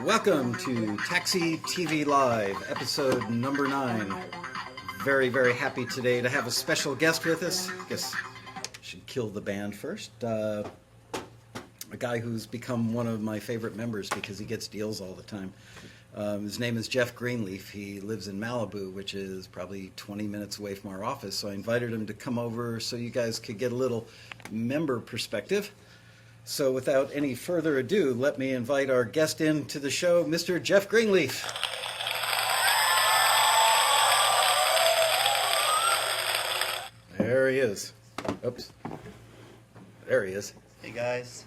Welcome to Taxi TV Live, episode number 9. Very, very happy today to have a special guest with us. I guess I should kill the band first. A guy who's become one of my favorite members because he gets deals all the time. His name is Jeff Greenleaf. He lives in Malibu, which is probably 20 minutes away from our office. So I invited him to come over so you guys could get a little member perspective. So without any further ado, let me invite our guest into the show, Mr. Jeff Greenleaf. There he is. Oops. There he is. Hey guys.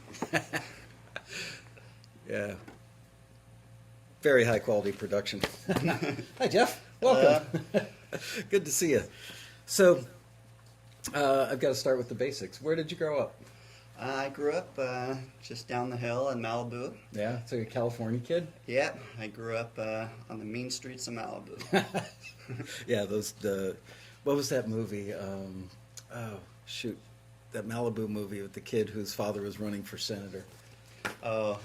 Yeah. Very high quality production. Hi Jeff. Welcome. Good to see you. So, I've got to start with the basics. Where did you grow up? I grew up just down the hill in Malibu. Yeah, so you're a California kid? Yeah, I grew up on the mean streets of Malibu. Yeah, those, what was that movie? Oh, shoot. That Malibu movie with the kid whose father was running for senator. Oh,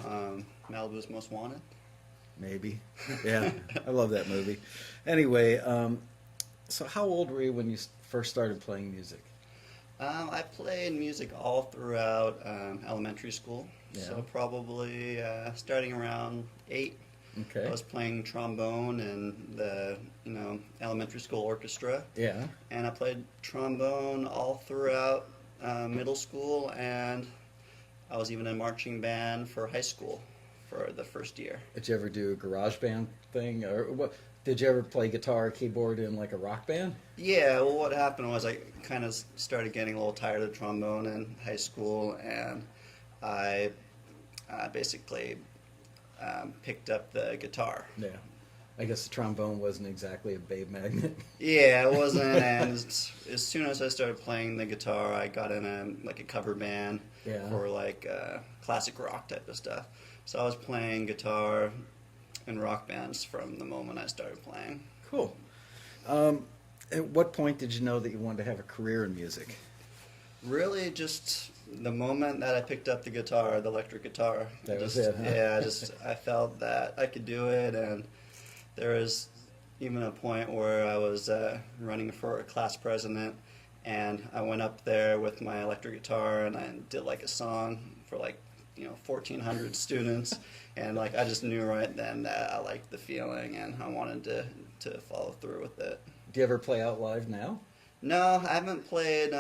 Malibu's Most Wanted? Maybe. Yeah, I love that movie. Anyway, so how old were you when you first started playing music? I played music all throughout elementary school, Yeah. so probably starting around 8. Okay. I was playing trombone in the elementary school orchestra, Yeah. and I played trombone all throughout middle school, and I was even in marching band for high school for the first year. Did you ever do a garage band thing, or what? Did you ever play guitar, keyboard in like a rock band? Yeah, well, what happened was I kind of started getting a little tired of trombone in high school, and I basically picked up the guitar. Yeah. I guess the trombone wasn't exactly a babe magnet. Yeah, it wasn't, and as soon as I started playing the guitar, I got in a cover band Yeah. for classic rock type of stuff. So I was playing guitar in rock bands from the moment I started playing. Cool. At what point did you know that you wanted to have a career in music? Really, just the moment that I picked up the guitar, the electric guitar. That was just, it, huh? Yeah, I felt that I could do it, and there was even a point where I was running for a class president, and I went up there with my electric guitar, and I did a song for 1,400 students, and I just knew right then that I liked the feeling, and I wanted to follow through with it. Do you ever play out live now? No, I haven't played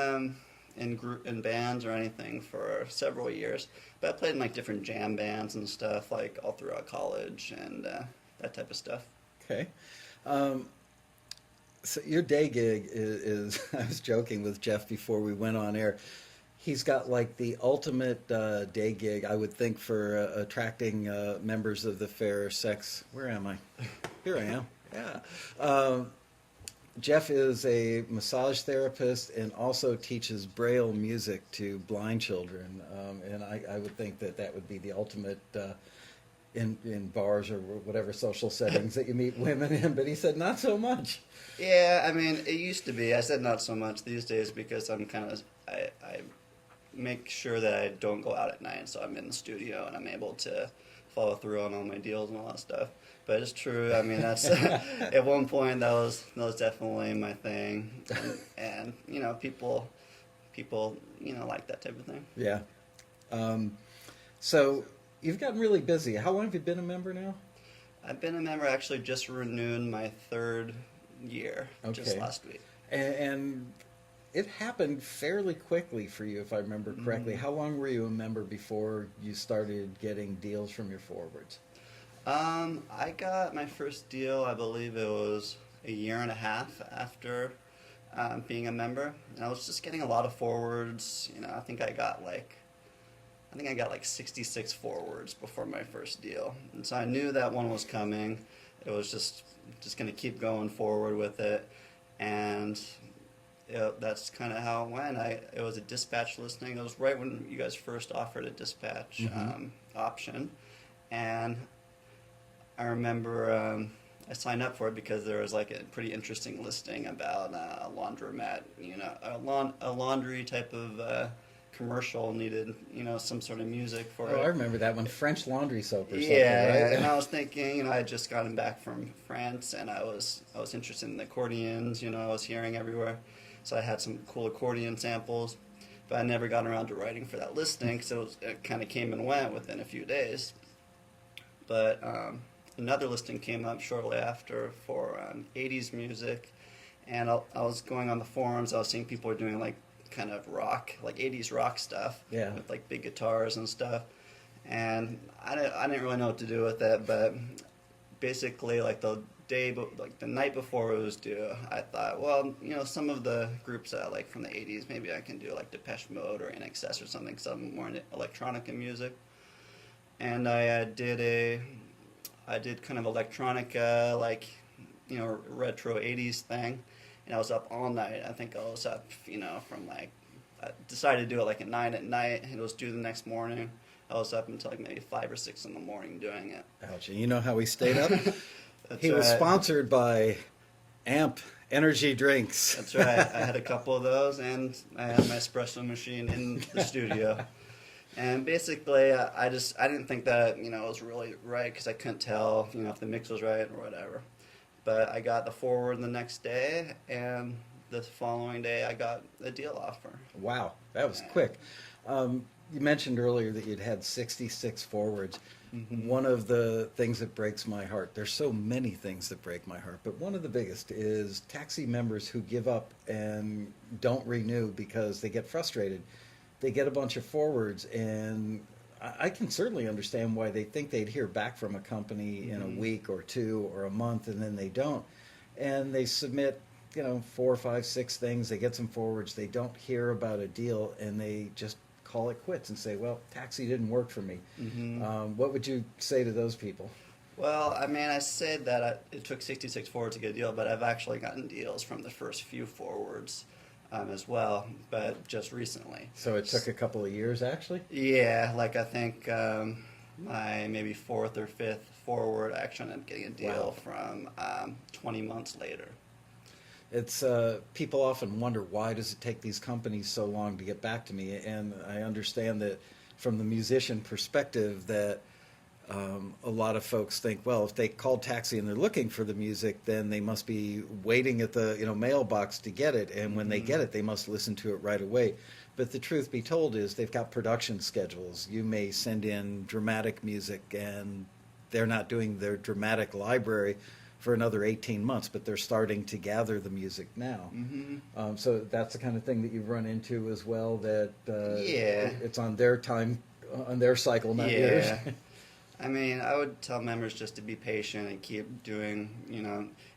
in bands or anything for several years, but I played in different jam bands and stuff all throughout college and that type of stuff. Okay. So your day gig is I was joking with Jeff before we went on air. He's got the ultimate day gig, I would think, for attracting members of the fair sex. Where am I? Here I am. Yeah. Jeff is a massage therapist and also teaches Braille music to blind children. And I would think that would be the ultimate in bars or whatever social settings that you meet women in. But he said not so much. Yeah, I mean, it used to be. I said not so much these days because I'm I make sure that I don't go out at night, so I'm in the studio and I'm able to follow through on all my deals and all that stuff. But it's true. I mean, that's at one point that was definitely my thing, and people like that type of thing. Yeah. So you've gotten really busy. How long have you been a member now? I've been a member, actually just renewed my 3rd year just last week. And it happened fairly quickly for you, if I remember correctly. How long were you a member before you started getting deals from your forwards? I got my first deal, I believe it was a year and a half after being a member. And I was just getting a lot of forwards. I think I got 66 forwards before my first deal. And so I knew that one was coming. It was just going to keep going forward with it. And that's kind of how it went. It was a dispatch listing. It was right when you guys first offered a dispatch option. And I remember I signed up for it because there was a pretty interesting listing about a laundromat, a laundry type of commercial needed, some sort of music for Oh, it. I remember that one, French laundry soap or something, Yeah, right? and I was thinking, I had just gotten back from France, and I was interested in the accordions. I was hearing everywhere, so I had some cool accordion samples, but I never got around to writing for that listing, so it kind of came and went within a few days. But another listing came up shortly after for 80s music, and I was going on the forums. I was seeing people were doing like kind of rock, like 80s rock stuff, Yeah. with like big guitars and stuff. And I didn't really know what to do with it, but basically, like the night before it was due, I thought, well, some of the groups that I like from the 80s, maybe I can do like Depeche Mode or In Excess or something, because I'm more into electronica music. And I did kind of electronica, like, retro 80s thing, and I was up all night. I think I was up, from like, I decided to do it like at 9 at night, and it was due the next morning. I was up until like maybe 5 or 6 in the morning doing it. Ouch. And you know how he stayed up? That's He was right. sponsored by AMP Energy Drinks. That's right. I had a couple of those, and I had my espresso machine in the studio. And basically, I didn't think that it was really right, because I couldn't tell if the mix was right or whatever. But I got the forward the next day, and the following day I got a deal offer. Wow, that was quick. You mentioned earlier that you'd had 66 forwards. Mm-hmm. One of the things that breaks my heart, there's so many things that break my heart, but one of the biggest is taxi members who give up and don't renew because they get frustrated. They get a bunch of forwards, and I can certainly understand why they think they'd hear back from a company in a week or two or a month, and then they don't. And they submit, 4, 5, 6 things. They get some forwards. They don't hear about a deal, and they just call it quits and say, well, taxi didn't work for me. Mm-hmm. What would you say to those people? Well, I mean, I said that it took 66 forwards to get a deal, but I've actually gotten deals from the first few forwards as well, but just recently. So it took a couple of years, actually? Yeah, like I think my maybe 4th or 5th forward, I actually ended up getting a deal from 20 months later. It's people often wonder, why does it take these companies so long to get back to me? And I understand that from the musician perspective that a lot of folks think, well, if they called taxi and they're looking for the music, then they must be waiting at the mailbox to get it, and when they get it, they must listen to it right away. But the truth be told is they've got production schedules. You may send in dramatic music, and they're not doing their dramatic library for another 18 months, but they're starting to gather the music now. Mm-hmm. So that's the kind of thing that you've run into as well, that Yeah. it's on their time, on their cycle, not yours. Yeah. I mean, I would tell members just to be patient and keep doing,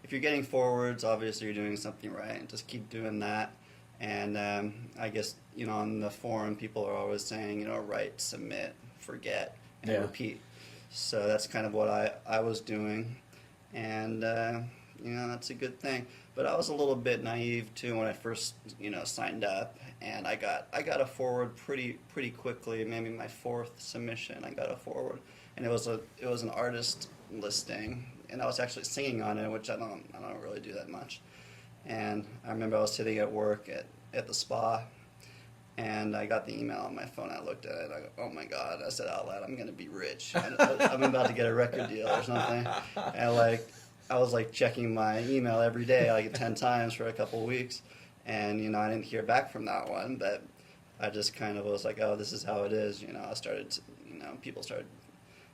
if you're getting forwards, obviously you're doing something right, and just keep doing that. And I guess, on the forum, people are always saying, write, submit, forget, and repeat. So that's kind of what I was doing. And, that's a good thing. But I was a little bit naive, too, when I first, signed up. And I got a forward pretty quickly, maybe my 4th submission, I got a forward. And it was an artist listing, and I was actually singing on it, which I don't really do that much. And I remember I was sitting at work at the spa, and I got the email on my phone. I looked at it, I go, oh my God, I said out loud, I'm going to be rich. I'm about to get a record deal or something. And I was checking my email every day, 10 times for a couple of weeks. And, I didn't hear back from that one, but I just kind of was like, oh, this is how it is. I started to, people started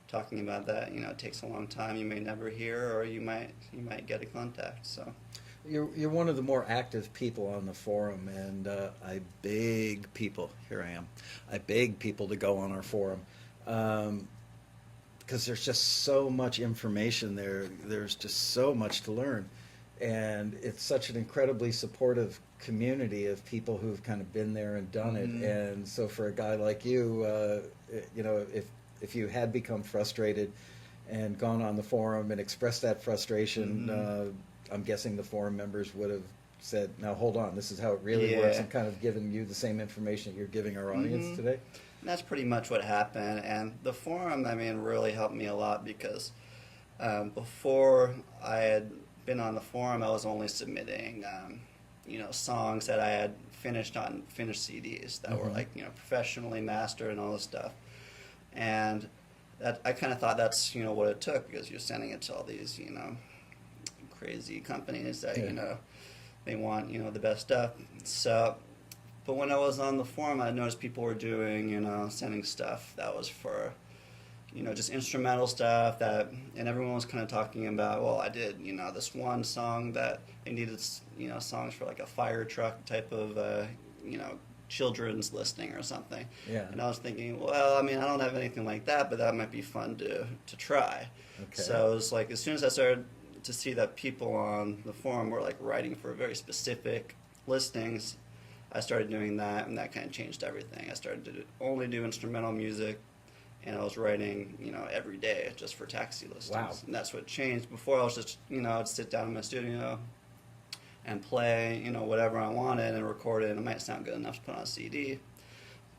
talking about that. It takes a long time. You may never hear, or you might get a contact. So You're one of the more active people on the forum, and I beg people, here I am, I beg people to go on our forum, because there's just so much information there. There's just so much to learn, and it's such an incredibly supportive community of people who've kind of been there and done it. And so for a guy like you, if you had become frustrated and gone on the forum and expressed that frustration, I'm guessing the forum members would have said, now hold on, this is how it really works, and kind of given you the same information that you're giving our audience today. And that's pretty much what happened. And the forum, really helped me a lot, because before I had been on the forum, I was only submitting songs that I had finished on finished CDs that were like professionally mastered and all this stuff, and that I kind of thought that's what it took, because you're sending it to all these crazy companies that they want the best stuff. So, but when I was on the forum, I noticed people were doing sending stuff that was for just instrumental stuff, and everyone was kind of talking about, well, I did this one song that they needed songs for like a fire truck type of children's listing or something. Yeah. And I was thinking, well, I mean, I don't have anything like that, but that might be fun to try. Okay. So it was like, as soon as I started to see that people on the forum were like writing for very specific listings, I started doing that, and that kind of changed everything. I started to only do instrumental music, and I was writing every day just for taxi listings. Wow. And that's what changed. Before, I was just I'd sit down in my studio and play whatever I wanted and record it, and it might sound good enough to put on a CD,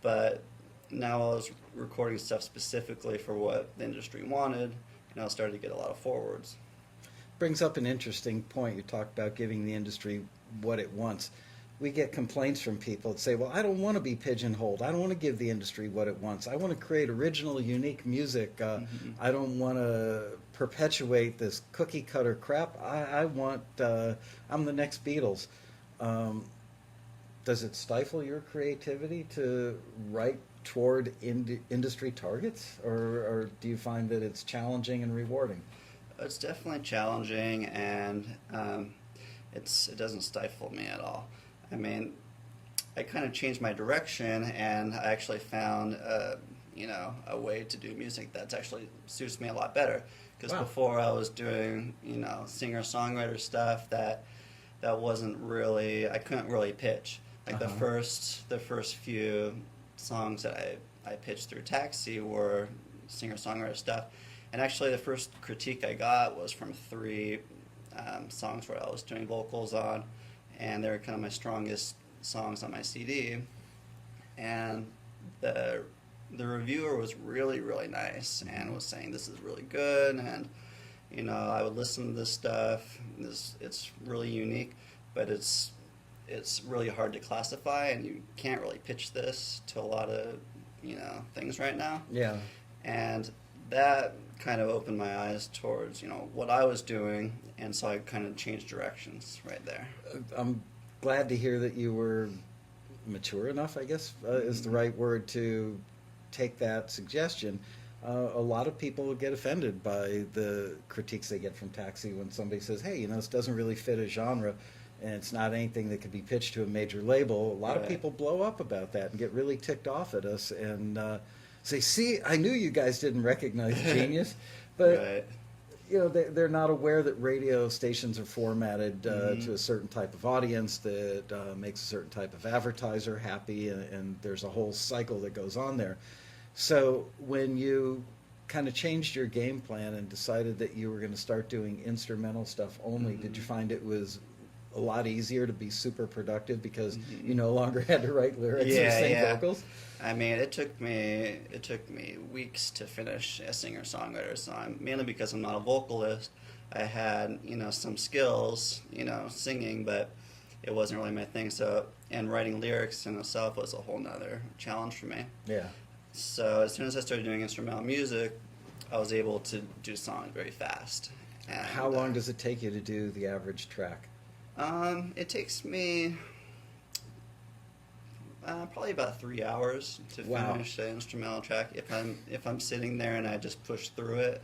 but now I was recording stuff specifically for what the industry wanted, and I started to get a lot of forwards. Brings up an interesting point. You talked about giving the industry what it wants. We get complaints from people that say, well, I don't want to be pigeonholed. I don't want to give the industry what it wants. I want to create original, unique music. I don't want to perpetuate this cookie cutter crap. I want, I'm the next Beatles. Does it stifle your creativity to write toward industry targets? Or do you find that it's challenging and rewarding? It's definitely challenging, and it doesn't stifle me at all. I mean, I kind of changed my direction, and I actually found, a way to do music that actually suits me a lot better. Because before I was doing, singer-songwriter stuff that wasn't really, I couldn't really pitch. Like the first few songs that I pitched through Taxi were singer-songwriter stuff. And actually, the first critique I got was from 3 songs where I was doing vocals on, and they were kind of my strongest songs on my CD. And the reviewer was really, really nice and was saying, this is really good, and I would listen to this stuff. It's really unique, but it's really hard to classify, and you can't really pitch this to a lot of things right now. Yeah. And that kind of opened my eyes towards what I was doing, and so I kind of changed directions right there. I'm glad to hear that you were mature enough, I guess is the right word, to take that suggestion. A lot of people get offended by the critiques they get from Taxi when somebody says, hey, this doesn't really fit a genre, and it's not anything that could be pitched to a major label. A lot of people blow up about that and get really ticked off at us and say, see, I knew you guys didn't recognize genius, but they're not aware that radio stations are formatted to a certain type of audience that makes a certain type of advertiser happy, and there's a whole cycle that goes on there. So when you kind of changed your game plan and decided that you were going to start doing instrumental stuff only, did you find it was a lot easier to be super productive because you no longer had to write lyrics or sing vocals? I mean, it took me weeks to finish a singer-songwriter song, mainly because I'm not a vocalist. I had, some skills, singing, but it wasn't really my thing. So, and writing lyrics in itself was a whole nother challenge for me. Yeah. So as soon as I started doing instrumental music, I was able to do songs very fast. And, how long does it take you to do the average track? It takes me probably about 3 hours to finish the instrumental track. If I'm sitting there and I just push through it,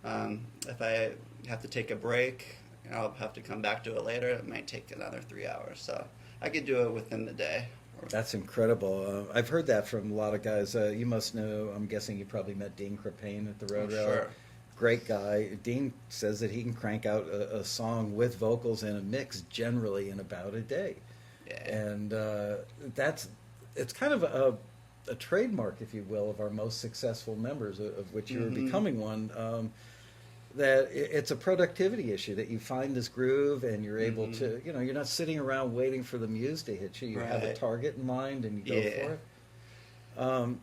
if I have to take a break, I'll have to come back to it later. It might take another 3 hours. So I could do it within the day. That's incredible. I've heard that from a lot of guys. You must know, I'm guessing you probably met Dean Crepane at the Road Rail. Sure. Great guy. Dean says that he can crank out a song with vocals and a mix generally in about a day. Yeah. And it's kind of a trademark, if you will, of our most successful members, of which you're becoming one. That it's a productivity issue, that you find this groove and you're able to, you're not sitting around waiting for the muse to hit you. You have a target in mind and you go for it.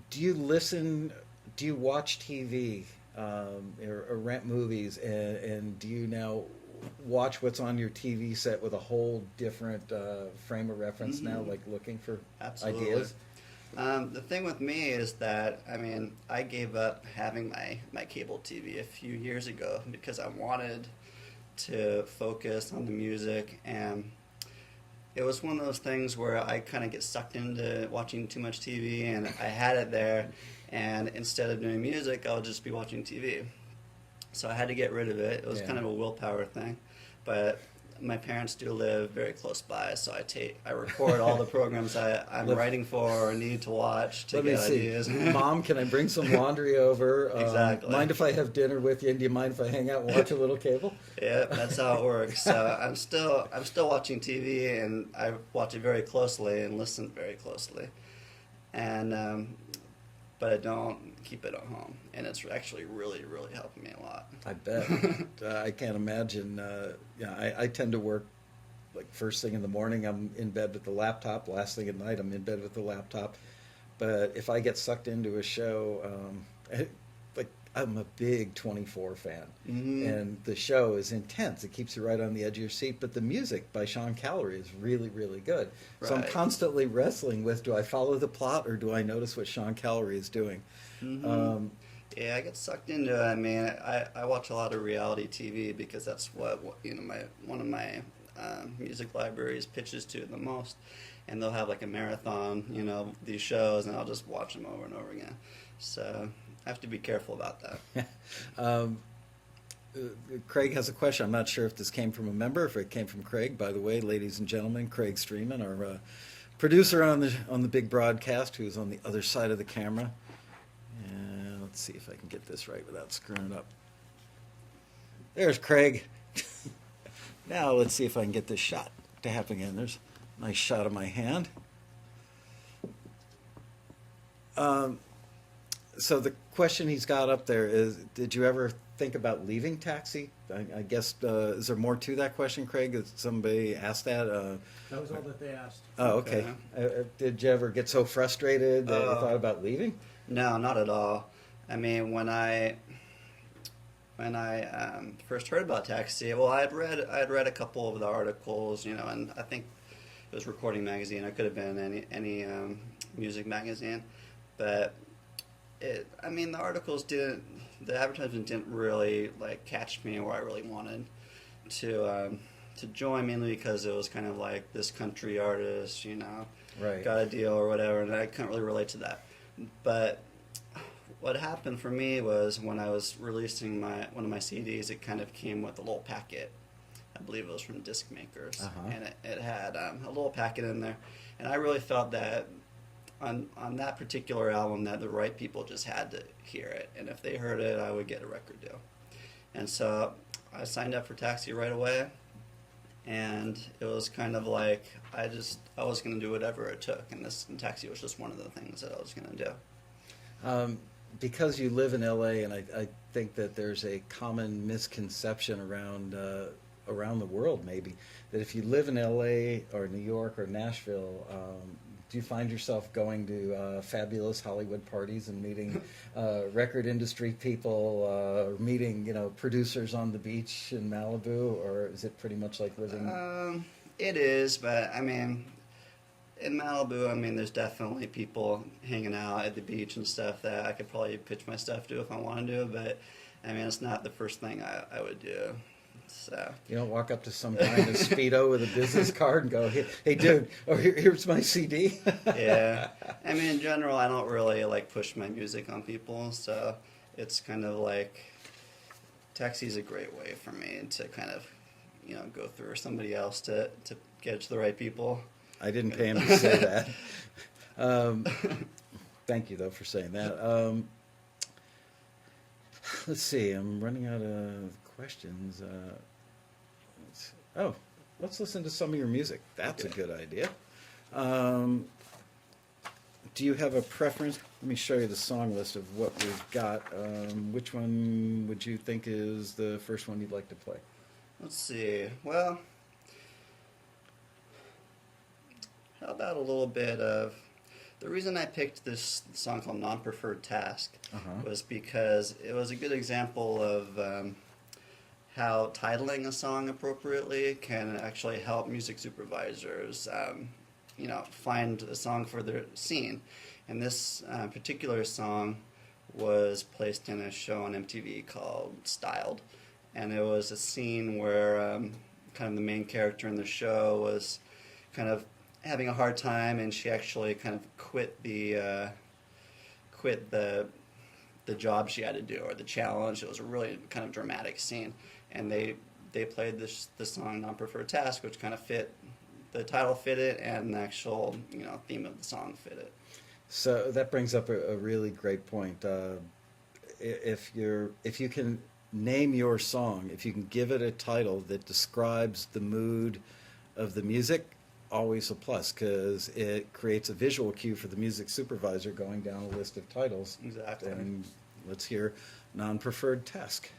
Do you listen, do you watch TV or rent movies, and do you now watch what's on your TV set with a whole different frame of reference now, like looking for Absolutely. ideas? The thing with me is that, I mean, I gave up having my cable TV a few years ago because I wanted to focus on the music, and it was one of those things where I kind of get sucked into watching too much TV, and I had it there, and instead of doing music, I'll just be watching TV. So I had to get rid of it. It was kind of a willpower thing, but my parents do live very close by, so I record all the programs I'm writing for or need to watch to get ideas. Mom, can I bring some laundry over? Exactly. Mind if I have dinner with you? And do you mind if I hang out and watch a little cable? Yeah, that's how it works. So I'm still watching TV, and I watch it very closely and listen very closely, and but I don't keep it at home, and it's actually really helping me a lot. I bet. I can't imagine. I tend to work like first thing in the morning. I'm in bed with the laptop. Last thing at night, I'm in bed with the laptop. But if I get sucked into a show, like I'm a big 24 fan, and the show is intense. It keeps you right on the edge of your seat. But the music by Sean Callery is really good. Right. So I'm constantly wrestling with: do I follow the plot or do I notice what Sean Callery is doing? Yeah, I get sucked into it. I mean, I watch a lot of reality TV because that's what one of my music libraries pitches to the most, and they'll have like a marathon, these shows, and I'll just watch them over and over again. So I have to be careful about that. Craig has a question. I'm not sure if this came from a member, if it came from Craig. By the way, ladies and gentlemen, Craig Streeman, our producer on the big broadcast, who's on the other side of the camera. And let's see if I can get this right without screwing it up. There's Craig. Now let's see if I can get this shot to happen again. There's a nice shot of my hand. So the question he's got up there is, did you ever think about leaving Taxi? I guess, is there more to that question, Craig? Did somebody ask that? That was all that they asked. Oh, okay. Did you ever get so frustrated that you thought about leaving? No, not at all. I mean, when I first heard about Taxi, well, I had read a couple of the articles, and I think it was Recording Magazine. It could have been any music magazine, but the advertisement didn't really like catch me where I really wanted to join, mainly because it was kind of like this country artist, Right. got a deal or whatever, and I couldn't really relate to that. But what happened for me was when I was releasing one of my CDs, it kind of came with a little packet. I believe it was from Disc Makers, and it had a little packet in there, and I really felt that on that particular album that the right people just had to hear it, and if they heard it, I would get a record deal. And so I signed up for Taxi right away, and it was kind of like I was going to do whatever it took, and Taxi was just one of the things that I was going to do. Because you live in LA, and I think that there's a common misconception around the world, maybe, that if you live in LA or New York or Nashville, do you find yourself going to fabulous Hollywood parties and meeting record industry people, or meeting producers on the beach in Malibu, or is it pretty much like living? It is, but I mean, in Malibu, I mean, there's definitely people hanging out at the beach and stuff that I could probably pitch my stuff to if I wanted to, but I mean, it's not the first thing I would do. So You don't walk up to some guy in a Speedo with a business card and go, hey dude, here's my CD. Yeah. I mean, in general, I don't really like push my music on people, so it's kind of like Taxi's a great way for me to kind of, go through somebody else to get to the right people. I didn't pay him to say that. Thank you, though, for saying that. Let's see. I'm running out of questions. Let's listen to some of your music. That's a good idea. Do you have a preference? Let me show you the song list of what we've got. Which one would you think is the first one you'd like to play? Let's see. Well, how about a little bit of... The reason I picked this song called Non-Preferred Task was because it was a good example of how titling a song appropriately can actually help music supervisors, find a song for their scene. And this particular song was placed in a show on MTV called Styled, and it was a scene where kind of the main character in the show was kind of having a hard time, and she actually kind of quit the job she had to do, or the challenge. It was a really kind of dramatic scene, and they played this song "Non-Preferred Task," which kind of fit the title, fit it, and the actual theme of the song fit it. So that brings up a really great point. If you can name your song, if you can give it a title that describes the mood of the music, always a plus, because it creates a visual cue for the music supervisor going down a list of titles. Exactly. And let's hear Non-Preferred Task.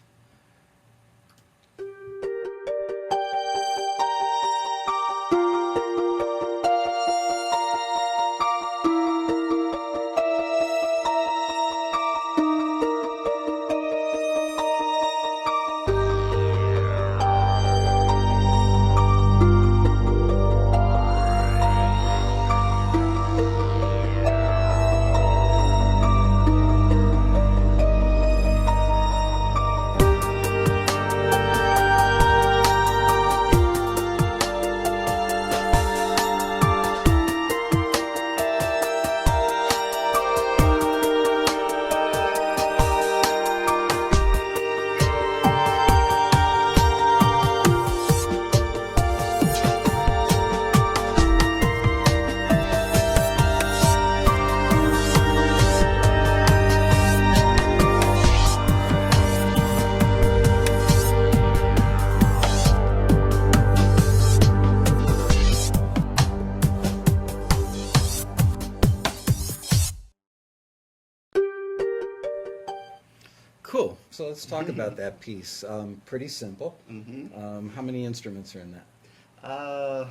Cool. So let's talk about that piece. Pretty simple. Mm-hmm. How many instruments are in that?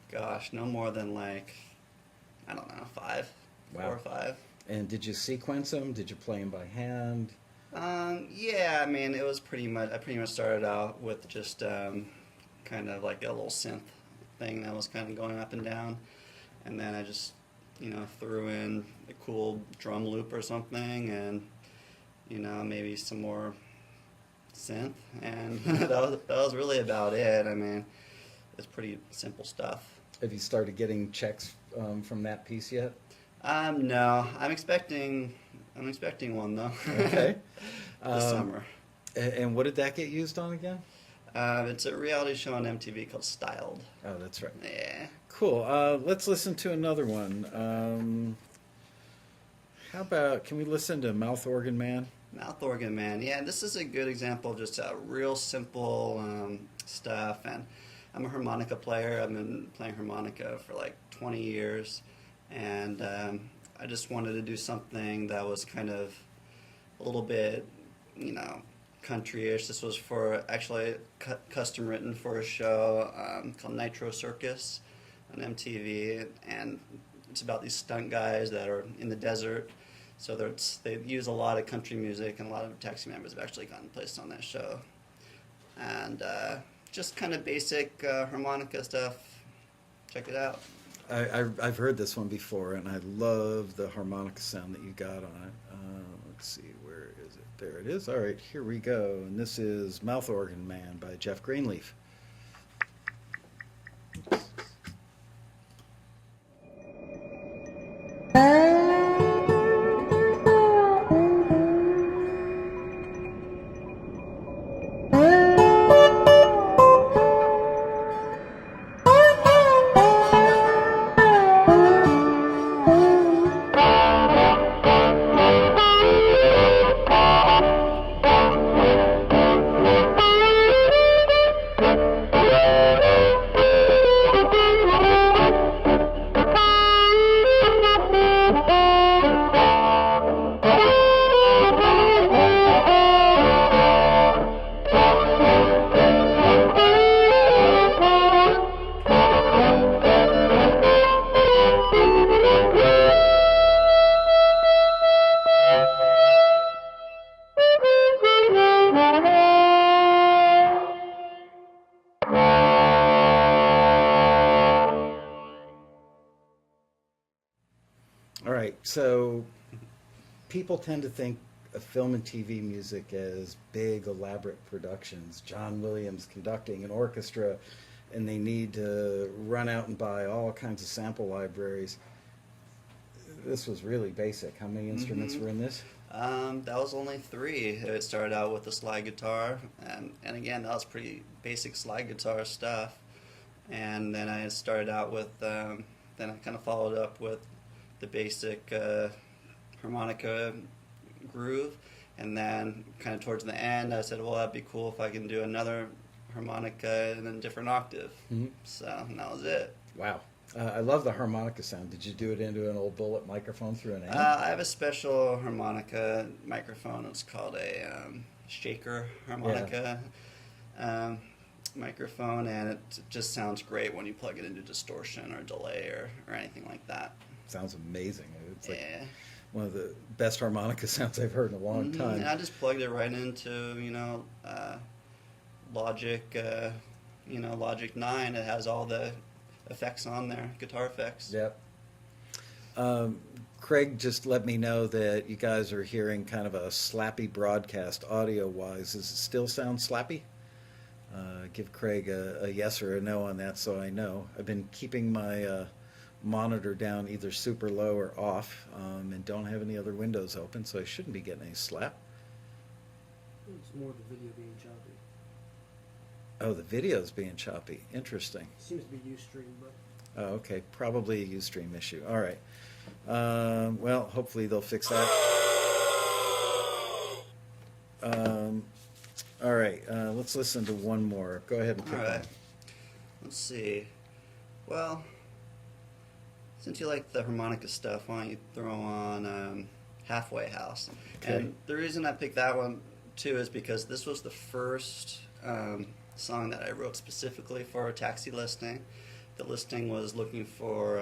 Gosh, no more than like, I don't know, 5, Wow. 4 or 5. And did you sequence them? Did you play them by hand? Yeah, I mean, it was I pretty much started out with just kind of like a little synth thing that was kind of going up and down, and then I just, threw in a cool drum loop or something, and, maybe some more synth, and that was really about it. I mean, it's pretty simple stuff. Have you started getting checks from that piece yet? No, I'm expecting one though. Okay. This summer. And what did that get used on again? It's a reality show on MTV called Styled. Oh, that's right. Yeah. Cool. Let's listen to another one. How about, can we listen to Mouth Organ Man? Mouth Organ Man. Yeah, this is a good example of just real simple stuff. And I'm a harmonica player. I've been playing harmonica for like 20 years. And I just wanted to do something that was kind of a little bit, country-ish. This was for actually custom written for a show called Nitro Circus on MTV, and it's about these stunt guys that are in the desert. So they use a lot of country music, and a lot of Taxi members have actually gotten placed on that show. And just kind of basic harmonica stuff. Check it out. I've heard this one before, and I love the harmonica sound that you got on it. Let's see, where is it? There it is. All right, here we go. And this is Mouth Organ Man by Jeff Greenleaf. So people tend to think of film and TV music as big, elaborate productions. John Williams conducting an orchestra, and they need to run out and buy all kinds of sample libraries. This was really basic. How many instruments were in this? That was only 3. It started out with the slide guitar, and again, that was pretty basic slide guitar stuff. And then I started out with, then I kind of followed up with the basic harmonica groove, and then kind of towards the end, I said, well, that'd be cool if I can do another harmonica in a different octave. So that was it. Wow. I love the harmonica sound. Did you do it into an old bullet microphone through an amp? I have a special harmonica microphone. It's called a shaker harmonica microphone, and it just sounds great when you plug it into distortion or delay or anything like that. Sounds amazing. It's like one of the best harmonica sounds I've heard in a long time. And I just plugged it right into, Logic, Logic 9. It has all the effects on there, guitar effects. Yep. Craig just let me know that you guys are hearing kind of a slappy broadcast audio-wise. Does it still sound slappy? Give Craig a yes or a no on that so I know. I've been keeping my monitor down either super low or off, and don't have any other windows open, so I shouldn't be getting any slap. It's more the video being choppy. Oh, the video's being choppy. Interesting. Seems to be Ustream, but Oh, okay. Probably a Ustream issue. All right. Well, hopefully they'll fix that. All right. Let's listen to one more. Go ahead and pick All right. one. Let's see. Well, since you like the harmonica stuff, why don't you throw on Halfway House? Okay. And the reason I picked that one, too, is because this was the first song that I wrote specifically for a taxi listing. The listing was looking for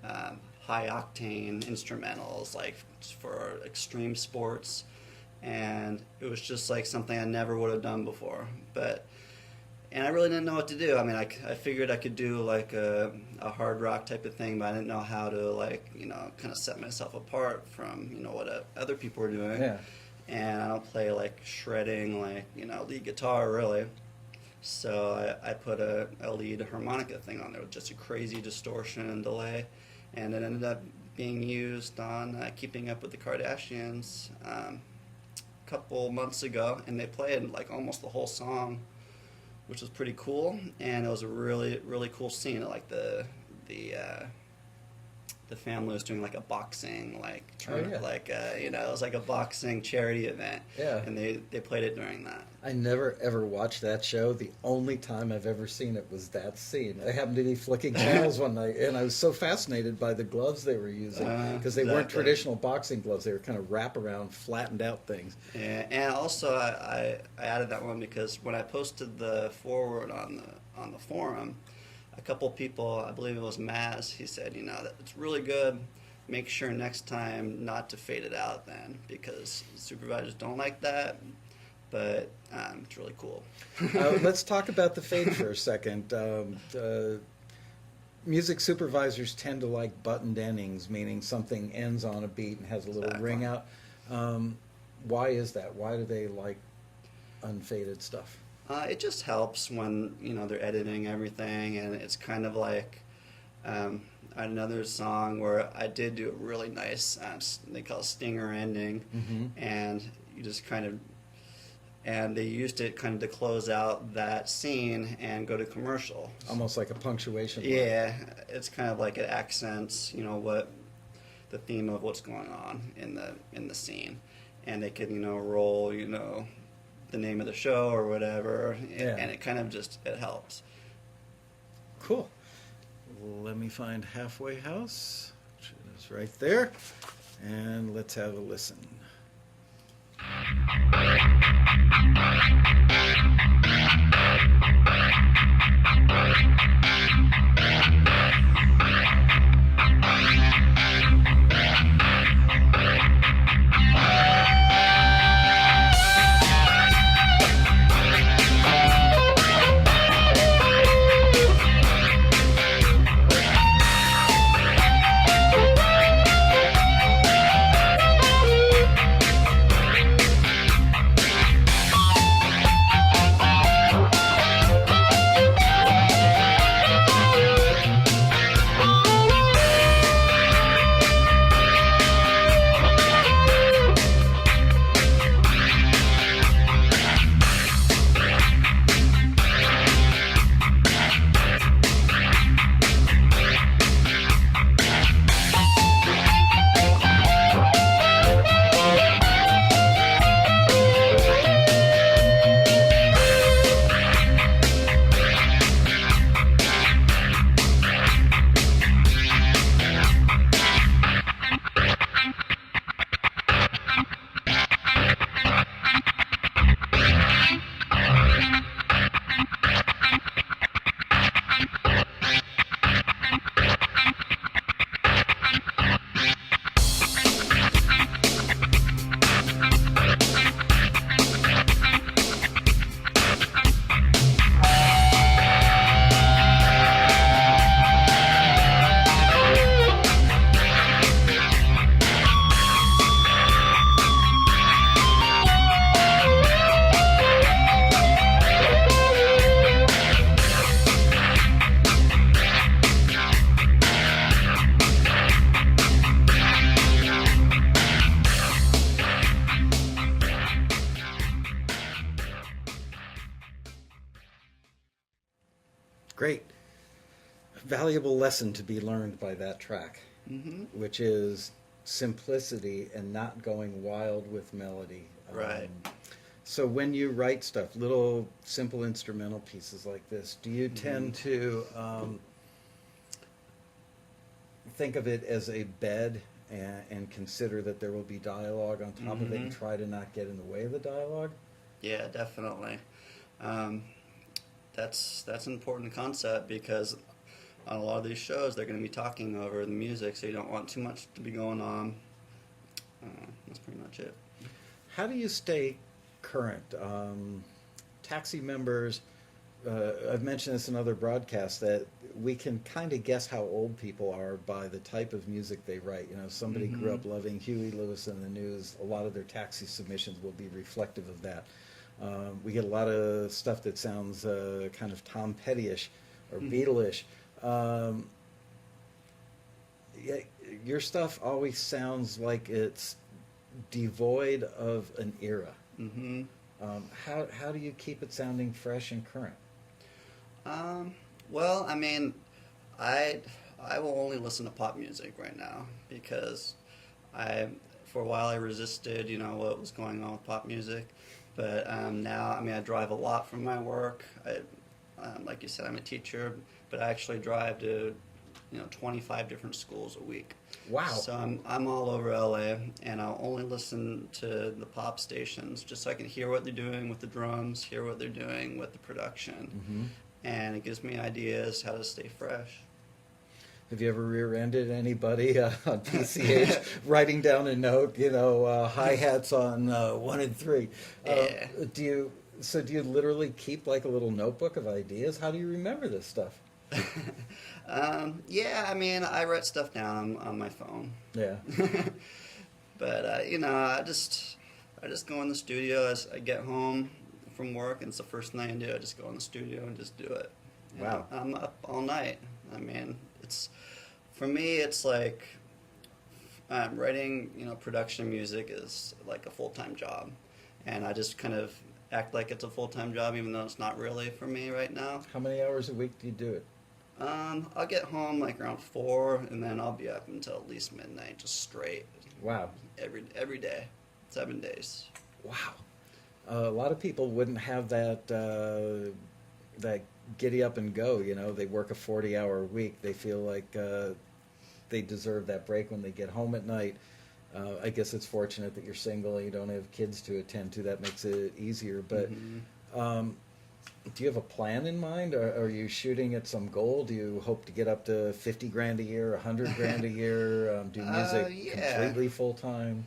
high-octane instrumentals, like for extreme sports, and it was just like something I never would have done before. And I really didn't know what to do. I mean, I figured I could do like a hard rock type of thing, but I didn't know how to kind of set myself apart from what other people were doing. Yeah. And I don't play like shredding, lead guitar really. So I put a lead harmonica thing on there with just a crazy distortion and delay, and it ended up being used on Keeping Up with the Kardashians a couple months ago, and they played like almost the whole song, which was pretty cool, and it was a really, really cool scene. Like the family was doing like a boxing tournament, it was like a boxing charity event. Yeah. And they played it during that. I never ever watched that show. The only time I've ever seen it was that scene. I happened to be flicking channels one night, and I was so fascinated by the gloves they were using, because they weren't Exactly. traditional boxing gloves. They were kind of wraparound, flattened out things. And also I added that one because when I posted the forward on the forum, a couple people, I believe it was Maz, he said, that it's really good. Make sure next time not to fade it out then, because supervisors don't like that. But it's really cool. Let's talk about the fade for a second. Music supervisors tend to like buttoned endings, meaning something ends on a beat and has a little Exactly. ring out. Why is that? Why do they like unfaded stuff? It just helps when they're editing everything, and it's kind of like another song where I did do a really nice they call it stinger ending, and you just kind of they used it kind of to close out that scene and go to commercial. Almost like a punctuation mark. Yeah, it's kind of like it accents what the theme of what's going on in the scene, and they can roll the name of the show or whatever, and it kind of just it helps. Cool. Let me find Halfway House, which is right there, and let's have a listen. great, valuable lesson to be learned by that track, which is simplicity and not going wild with melody. Right. So when you write stuff, little simple instrumental pieces like this, do you tend to think of it as a bed and consider that there will be dialogue on top of it and try to not get in the way of the dialogue? Yeah, definitely. That's an important concept because on a lot of these shows they're going to be talking over the music, so you don't want too much to be going on. That's pretty much it. How do you stay current? Taxi members, I've mentioned this in other broadcasts, that we can kind of guess how old people are by the type of music they write. You know, somebody grew up loving Huey Lewis and the News. A lot of their Taxi submissions will be reflective of that. We get a lot of stuff that sounds kind of Tom Petty-ish or Beatle-ish. Yeah, your stuff always sounds like it's devoid of an era. How do you keep it sounding fresh and current? Well, I mean, I will only listen to pop music right now because for a while I resisted, you know, what was going on with pop music. But now, I mean, I drive a lot for my work. Like you said, I'm a teacher, but I actually drive to, 25 different schools a week. Wow. So I'm all over LA, and I'll only listen to the pop stations just so I can hear what they're doing with the drums, hear what they're doing with the production. And it gives me ideas how to stay fresh. Have you ever rear-ended anybody on PCH writing down a note, hi-hats on 1 and 3? Yeah. Do you literally keep like a little notebook of ideas? How do you remember this stuff? Yeah, I mean, I write stuff down on my phone. Yeah. But, I just go in the studio as I get home from work, and it's the first thing I do. I just go in the studio and just do it. Wow. I'm up all night. I mean, for me, it's like writing, production music is like a full-time job. And I just kind of act like it's a full-time job, even though it's not really for me right now. How many hours a week do you do it? I'll get home like around 4, and then I'll be up until at least midnight, just straight. Wow. Every day, 7 days. Wow. A lot of people wouldn't have that giddy up and go. They work a 40-hour week. They feel like they deserve that break when they get home at night. I guess it's fortunate that you're single and you don't have kids to attend to. That makes it easier. But do you have a plan in mind? Are you shooting at some goal? Do you hope to get up to 50 grand a year, 100 grand a year? Do music completely full time?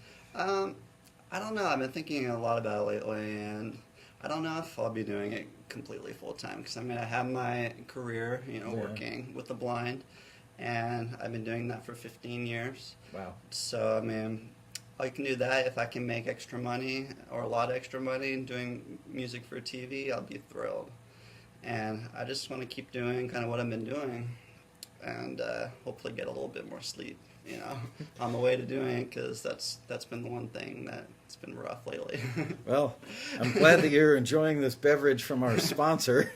I don't know. I've been thinking a lot about it lately, and I don't know if I'll be doing it completely full time because I have my career, working with the blind, and I've been doing that for 15 years. Wow. So I can do that if I can make extra money or a lot of extra money doing music for TV. I'll be thrilled, and I just want to keep doing kind of what I've been doing, and hopefully get a little bit more sleep. On the way to doing it, because that's been the one thing that's been rough lately. Well, I'm glad that you're enjoying this beverage from our sponsor.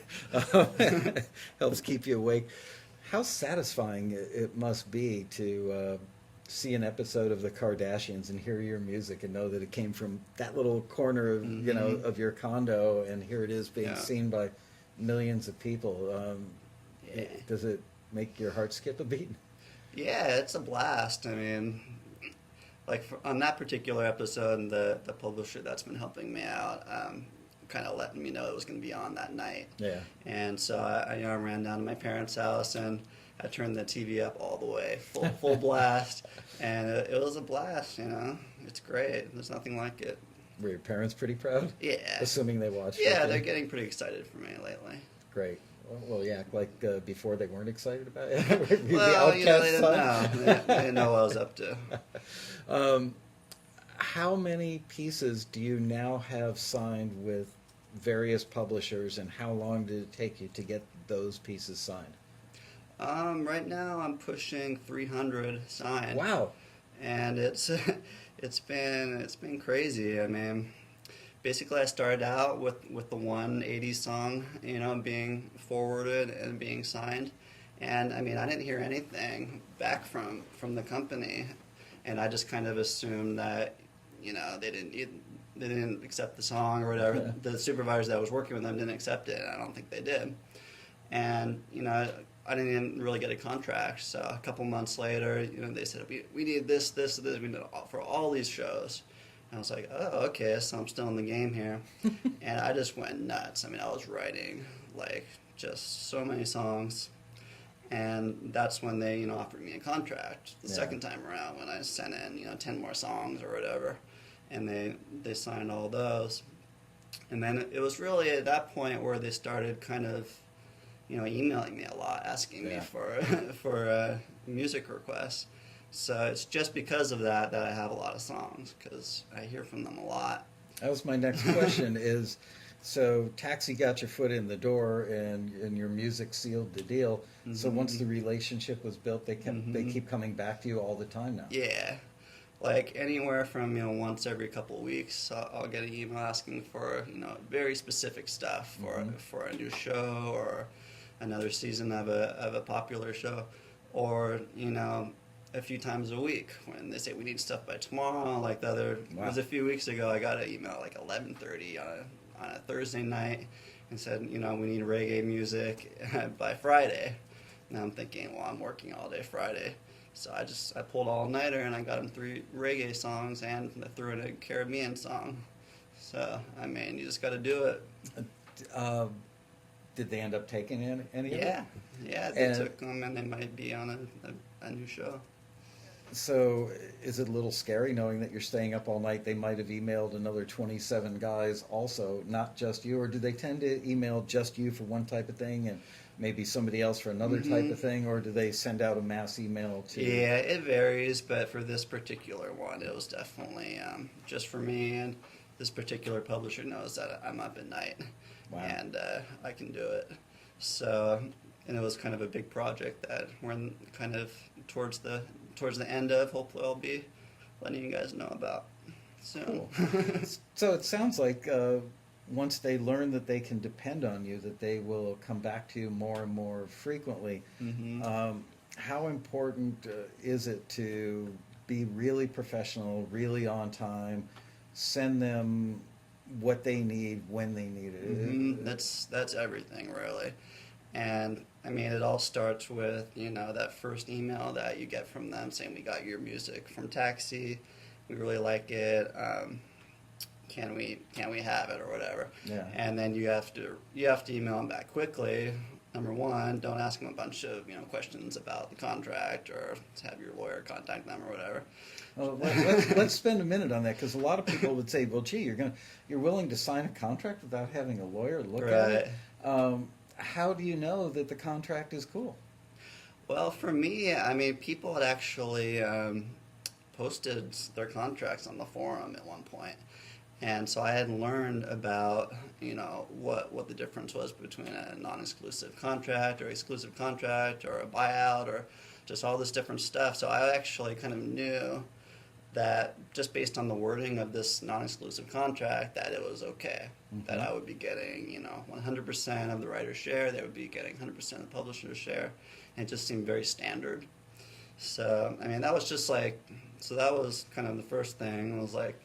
Helps keep you awake. How satisfying it must be to see an episode of the Kardashians and hear your music and know that it came from that little corner of of your condo, and here it is being seen by millions of people. Does it make your heart skip a beat? Yeah, it's a blast. On that particular episode, the publisher that's been helping me out kind of letting me know it was going to be on that night. Yeah. And so I ran down to my parents' house and I turned the TV up all the way, full blast, and it was a blast. It's great. There's nothing like it. Were your parents pretty proud? Yeah. Assuming they watched. Yeah, they're getting pretty excited for me lately. Great. Well, yeah, like before they weren't excited about it. Well, they didn't know. They didn't know what I was up to. How many pieces do you now have signed with various publishers, and how long did it take you to get those pieces signed? Right now I'm pushing 300 signed. Wow. And it's been crazy. basically I started out with the one 80s song, being forwarded and being signed. And I mean, I didn't hear anything back from the company, and I just kind of assumed that, they didn't accept the song or whatever. Yeah. The supervisors that was working with them didn't accept it, and I don't think they did. And I didn't even really get a contract. So a couple months later, they said we need this, this, this. We need for all these shows. And I was like, oh, okay, so I'm still in the game here. And I just went nuts. I mean, I was writing like just so many songs. And that's when they, offered me a contract the second time around, when I sent in, 10 more songs or whatever. And they signed all those. And then it was really at that point where they started kind of, emailing me a lot, asking me for music requests. So it's just because of that I have a lot of songs, because I hear from them a lot. That was my next question is, so Taxi got your foot in the door and your music sealed the deal. Mm-hmm. So once the relationship was built, they keep coming back to you all the time now. Yeah. Like anywhere from, once every couple of weeks, I'll get an email asking for, very specific stuff for a new show or another season of a popular show, or, a few times a week when they say we need stuff by tomorrow. Like it was a few weeks ago, I got an email like 11:30 on a Thursday night and said, we need reggae music by Friday. And I'm thinking, well, I'm working all day Friday. So I pulled all-nighter and I got them 3 reggae songs and I threw in a Caribbean song. So, I mean, you just got to do it. Did they end up taking any of it? Yeah, they took them and they might be on a new show. So is it a little scary knowing that you're staying up all night? They might have emailed another 27 guys also, not just you, or do they tend to email just you for one type of thing and maybe somebody else for another type of thing, or do they send out a mass email to... Yeah, it varies, but for this particular one, it was definitely just for me, and this particular publisher knows that I'm up at night, and I can do it. So, and it was kind of a big project that we're in kind of towards the end of. Hopefully I'll be letting you guys know about soon. Cool. So it sounds like once they learn that they can depend on you, that they will come back to you more and more frequently. How important is it to be really professional, really on time, send them what they need when they need it? That's everything, really. And I mean, it all starts with, that first email that you get from them saying, we got your music from Taxi, we really like it, can we have it or whatever. Yeah. And then you have to email them back quickly. Number one, don't ask them a bunch of questions about the contract, or have your lawyer contact them or whatever. Well, let's spend a minute on that, because a lot of people would say, well, gee, you're willing to sign a contract without having a lawyer look at it. How do you know that the contract is cool? Well, for me, I mean, people had actually posted their contracts on the forum at one point. And so I had learned about, what the difference was between a non-exclusive contract or exclusive contract or a buyout or just all this different stuff. So I actually kind of knew that just based on the wording of this non-exclusive contract, that it was okay, that I would be getting, 100% of the writer's share, they would be getting 100% of the publisher's share, and it just seemed very standard. So, I mean, that was just like, so that was kind of the first thing. I was like,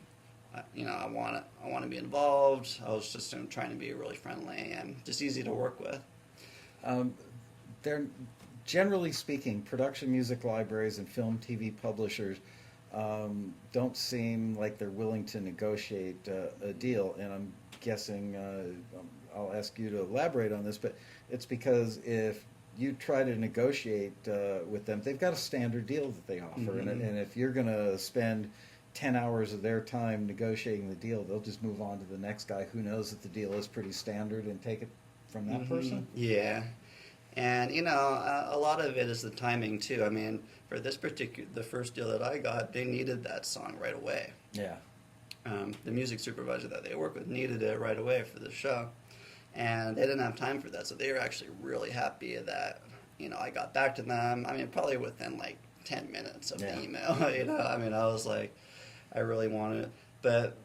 I want to be involved. I was just trying to be really friendly and just easy to work with. They're, generally speaking, production music libraries and film TV publishers don't seem like they're willing to negotiate a deal, and I'm guessing, I'll ask you to elaborate on this, but it's because if you try to negotiate with them, they've got a standard deal that they offer, and if you're going to spend 10 hours of their time negotiating the deal, they'll just move on to the next guy who knows that the deal is pretty standard and take it from that person. Yeah. And, a lot of it is the timing, too. I mean, for this the first deal that I got, they needed that song right away. Yeah. The music supervisor that they work with needed it right away for the show. And they didn't have time for that, so they were actually really happy that, I got back to them. I mean, probably within, like, 10 minutes of the email, I mean, I was like, I really wanted it. But,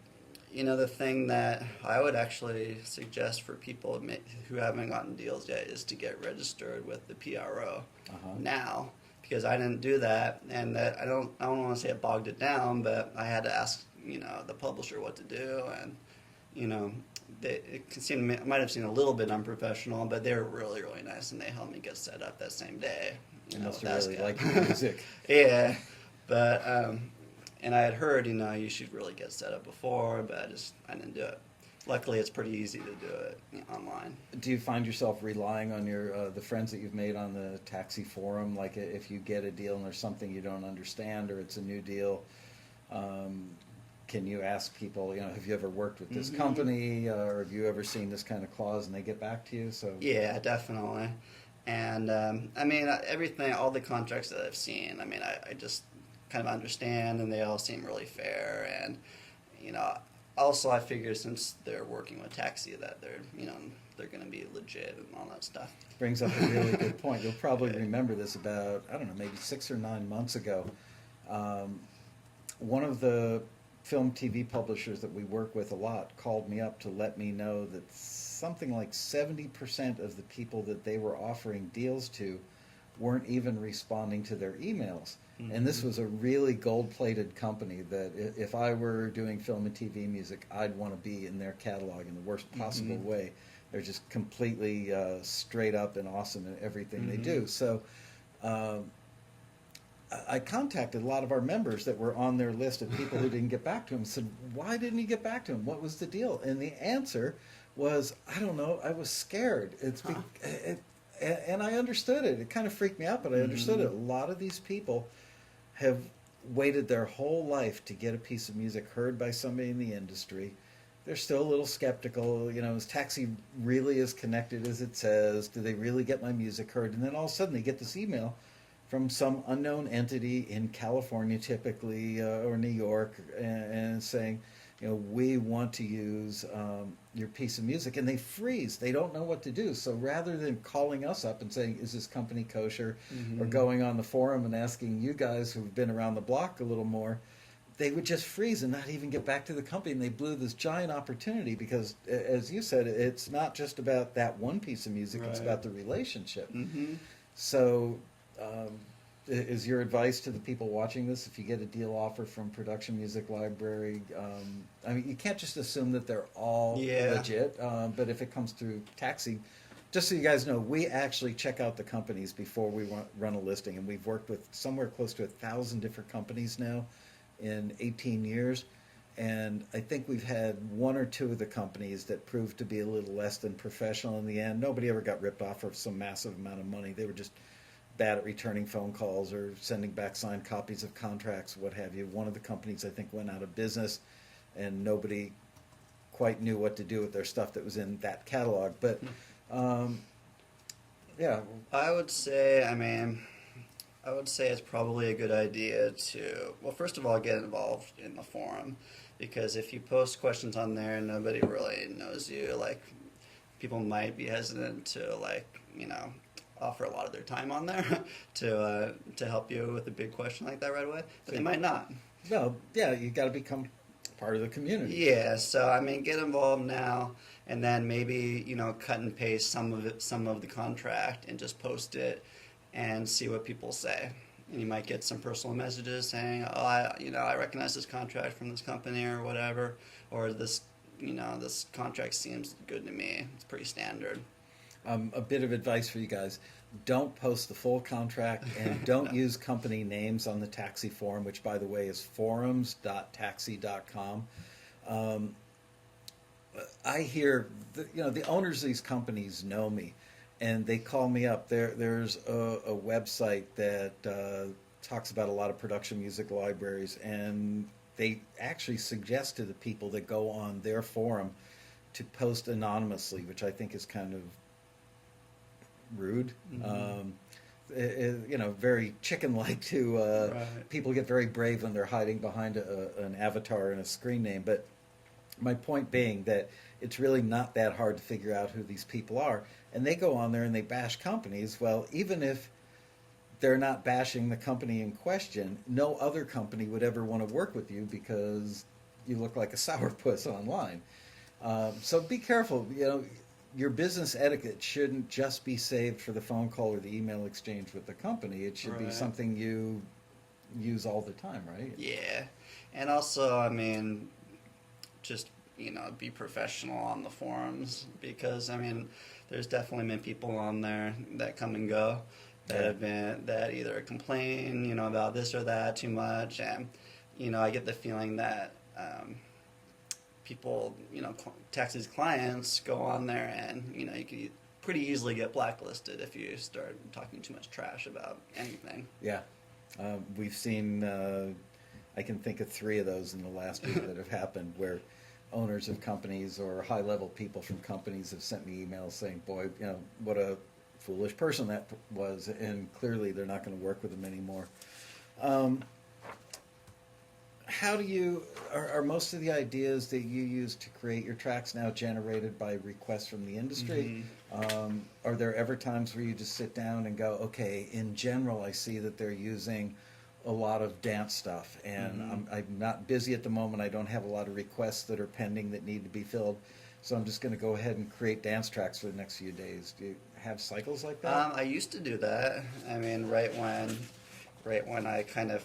The thing that I would actually suggest for people who haven't gotten deals yet is to get registered with the PRO now, because I didn't do that, and that I don't want to say it bogged it down, but I had to ask the publisher what to do, and it might have seemed a little bit unprofessional, but they were really, really nice, and they helped me get set up that same day. You must have really liked the music. Yeah, but and I had heard you should really get set up before, but I didn't do it. Luckily, it's pretty easy to do it online. Do you find yourself relying on your the friends that you've made on the taxi forum? Like if you get a deal and there's something you don't understand or it's a new deal, can you ask people, have you ever worked with this company, or have you ever seen this kind of clause, and they get back to you? So yeah, definitely. And everything, all the contracts that I've seen, I just kind of understand, and they all seem really fair. And also I figure since they're working with Taxi that they're going to be legit and all that stuff. Brings up a really good point. You'll probably remember this about, I don't know, maybe 6 or 9 months ago. One of the film TV publishers that we work with a lot called me up to let me know that something like 70% of the people that they were offering deals to weren't even responding to their emails. And this was a really gold-plated company that if I were doing film and TV music, I'd want to be in their catalog in the worst possible way. They're just completely straight up and awesome in everything they do. So I contacted a lot of our members that were on their list of people who didn't get back to him and said, why didn't you get back to him? What was the deal? And the answer was, I don't know, I was scared. And I understood it. It kind of freaked me out, but I understood it. A lot of these people have waited their whole life to get a piece of music heard by somebody in the industry. They're still a little skeptical. Is Taxi really as connected as it says? Do they really get my music heard? And then all of a sudden they get this email from some unknown entity in California, typically, or New York, and saying, we want to use your piece of music, and they freeze. They don't know what to do. So rather than calling us up and saying, is this company kosher, or going on the forum and asking you guys who've been around the block a little more, they would just freeze and not even get back to the company, and they blew this giant opportunity because, as you said, it's not just about that one piece of music, it's about the relationship. So is your advice to the people watching this, if you get a deal offer from Production Music Library, you can't just assume that they're all legit, but if it comes through Taxi, just so you guys know, we actually check out the companies before we run a listing, and we've worked with somewhere close to 1,000 different companies now in 18 years, and I think we've had 1 or 2 of the companies that proved to be a little less than professional in the end. Nobody ever got ripped off for some massive amount of money. They were just bad at returning phone calls or sending back signed copies of contracts, what have you. One of the companies, I think, went out of business, and nobody quite knew what to do with their stuff that was in that catalog. But, yeah. I would say it's probably a good idea to, well, first of all, get involved in the forum, because if you post questions on there and nobody really knows you, people might be hesitant to, offer a lot of their time on there to help you with a big question like that right away, but they might not. No, yeah, you got to become part of the community. Yeah, so get involved now, and then maybe cut and paste some of the contract and just post it and see what people say. And you might get some personal messages saying, "Oh, I recognize this contract from this company or whatever," or this contract seems good to me. It's pretty standard. A bit of advice for you guys: don't post the full contract, and don't use company names on the Taxi forum, which, by the way, is forums.taxi.com. I hear the owners of these companies know me, and they call me up. There's a website that talks about a lot of production music libraries, and they actually suggest to the people that go on their forum to post anonymously, which I think is kind of rude. Very chicken-like to Right. people get very brave when they're hiding behind an avatar and a screen name. But my point being that it's really not that hard to figure out who these people are, and they go on there and they bash companies. Well, even if they're not bashing the company in question, no other company would ever want to work with you because you look like a sourpuss online. So be careful. You know, your business etiquette shouldn't just be saved for the phone call or the email exchange with the company. It should be Right. something you use all the time, right? Yeah, and also, I mean, just be professional on the forums, because I mean, there's definitely been people on there that come and go that Yeah. have been that either complain about this or that too much, and I get the feeling that people Taxi's clients go on there, and you could pretty easily get blacklisted if you start talking too much trash about anything. Yeah. We've seen, I can think of 3 of those in the last week that have happened, where owners of companies or high-level people from companies have sent me emails saying, boy, what a foolish person that was, and clearly they're not going to work with them anymore. How do you, are most of the ideas that you use to create your tracks now generated by requests from the industry? Are there ever times where you just sit down and go, okay, in general, I see that they're using a lot of dance stuff, and I'm not busy at the moment. I don't have a lot of requests that are pending that need to be filled, so I'm just going to go ahead and create dance tracks for the next few days. Do you have cycles like that? I used to do that. I mean, right when I kind of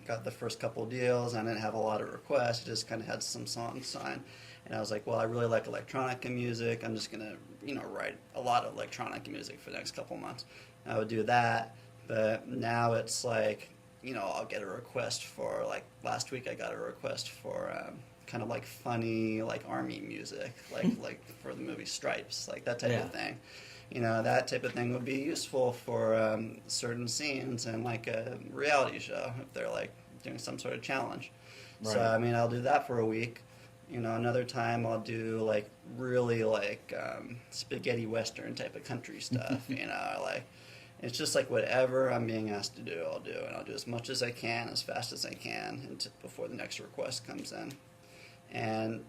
got the first couple of deals, I didn't have a lot of requests. I just kind of had some songs signed, and I was like, well, I really like electronic music. I'm just gonna, write a lot of electronic music for the next couple of months. And I would do that, but now it's like, I'll get a request for, like, last week I got a request for kind of like funny, like army music, like for the movie Stripes, like that type of thing. That type of thing would be useful for certain scenes in like a reality show if they're like doing some sort of challenge. Right. So I mean, I'll do that for a week. Another time I'll do like really like spaghetti western type of country stuff. Like it's just like whatever I'm being asked to do, I'll do, and I'll do as much as I can, as fast as I can, before the next request comes in. And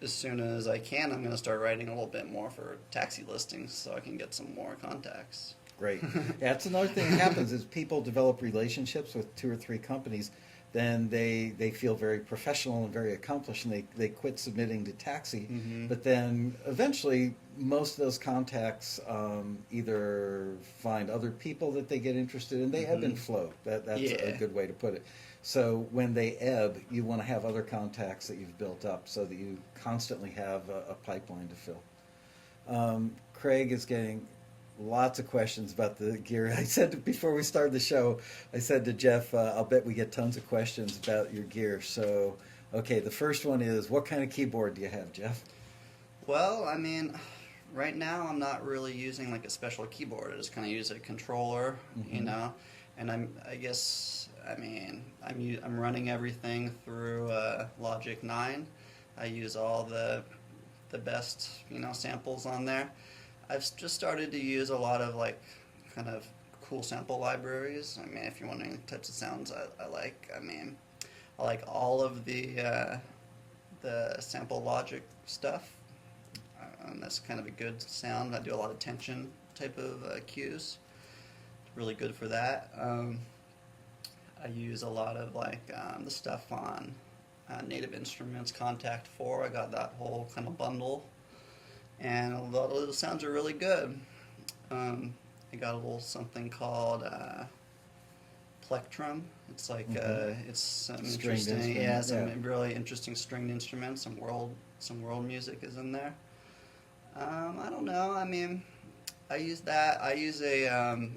as soon as I can, I'm going to start writing a little bit more for taxi listings so I can get some more contacts. Great. Yeah, that's another thing that happens is people develop relationships with 2 or 3 companies, then they feel very professional and very accomplished, and they quit submitting to taxi. But then eventually most of those contacts either find other people that they get interested in. They ebb and flow. That's a good way to put it. So when they ebb, you want to have other contacts that you've built up so that you constantly have a pipeline to fill. Craig is getting lots of questions about the gear. I said before we started the show, I said to Jeff, I'll bet we get tons of questions about your gear. So, okay, the first one is, what kind of keyboard do you have, Jeff? Well, I mean, right now I'm not really using like a special keyboard. I just kind of use a controller, and I'm running everything through Logic 9. I use all the best samples on there. I've just started to use a lot of like kind of cool sample libraries. I mean, if you're wondering the types of sounds I like, I mean, I like all of the sample logic stuff. That's kind of a good sound. I do a lot of tension type of cues. Really good for that. I use a lot of like the stuff on Native Instruments Contact 4. I got that whole kind of bundle, and a lot of those sounds are really good. I got a little something called plectrum. It's like it's some Stringed interesting, instrument, really interesting stringed instruments. Some world music is in there. I don't know. I mean, I use that. I use a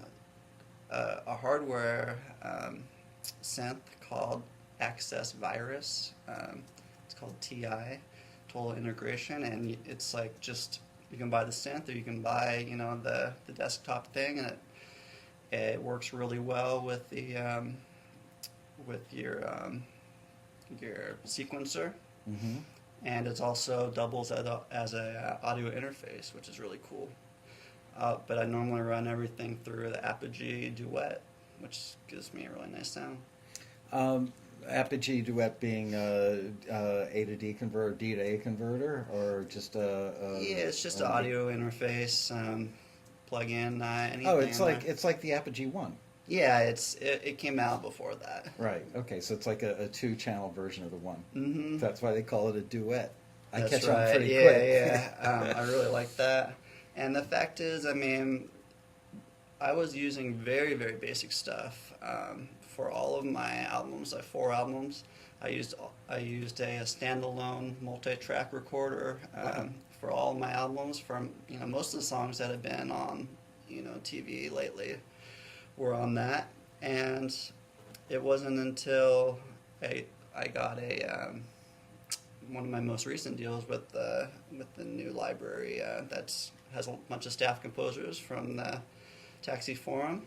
hardware synth called Access Virus. It's called TI, Total Integration, and it's like just you can buy the synth or you can buy the desktop thing, and it works really well with the with your sequencer. And it also doubles as a audio interface, which is really cool. But I normally run everything through the Apogee Duet, which gives me a really nice sound. Apogee Duet being A to D converter, D to A converter, or just it's just an audio interface. Plug in anything. Oh, it's like the Apogee One. Yeah, it came out before that. Right. Okay. So it's like a two-channel version of the one. Mm-hmm. That's why they call it a duet. I That's catch right. on pretty yeah, quick. yeah. I really like that. And the fact is, I mean, I was using very, very basic stuff for all of my albums. I have 4 albums. I used a standalone multi-track recorder for all of my albums. From most of the songs that have been on TV lately were on that. And it wasn't until I got one of my most recent deals with the new library that has a bunch of staff composers from the TAXI forum.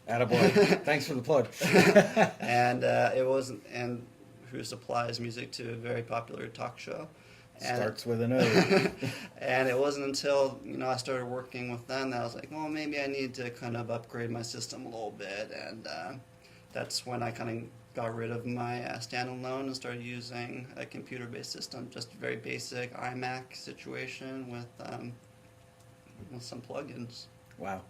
Attaboy. Thanks for the plug. And who supplies music to a very popular talk show. And Starts with an O. and it wasn't until I started working with them that I was like, well, maybe I need to kind of upgrade my system a little bit, and that's when I kind of got rid of my standalone and started using a computer-based system, just a very basic iMac situation with some plugins. Wow.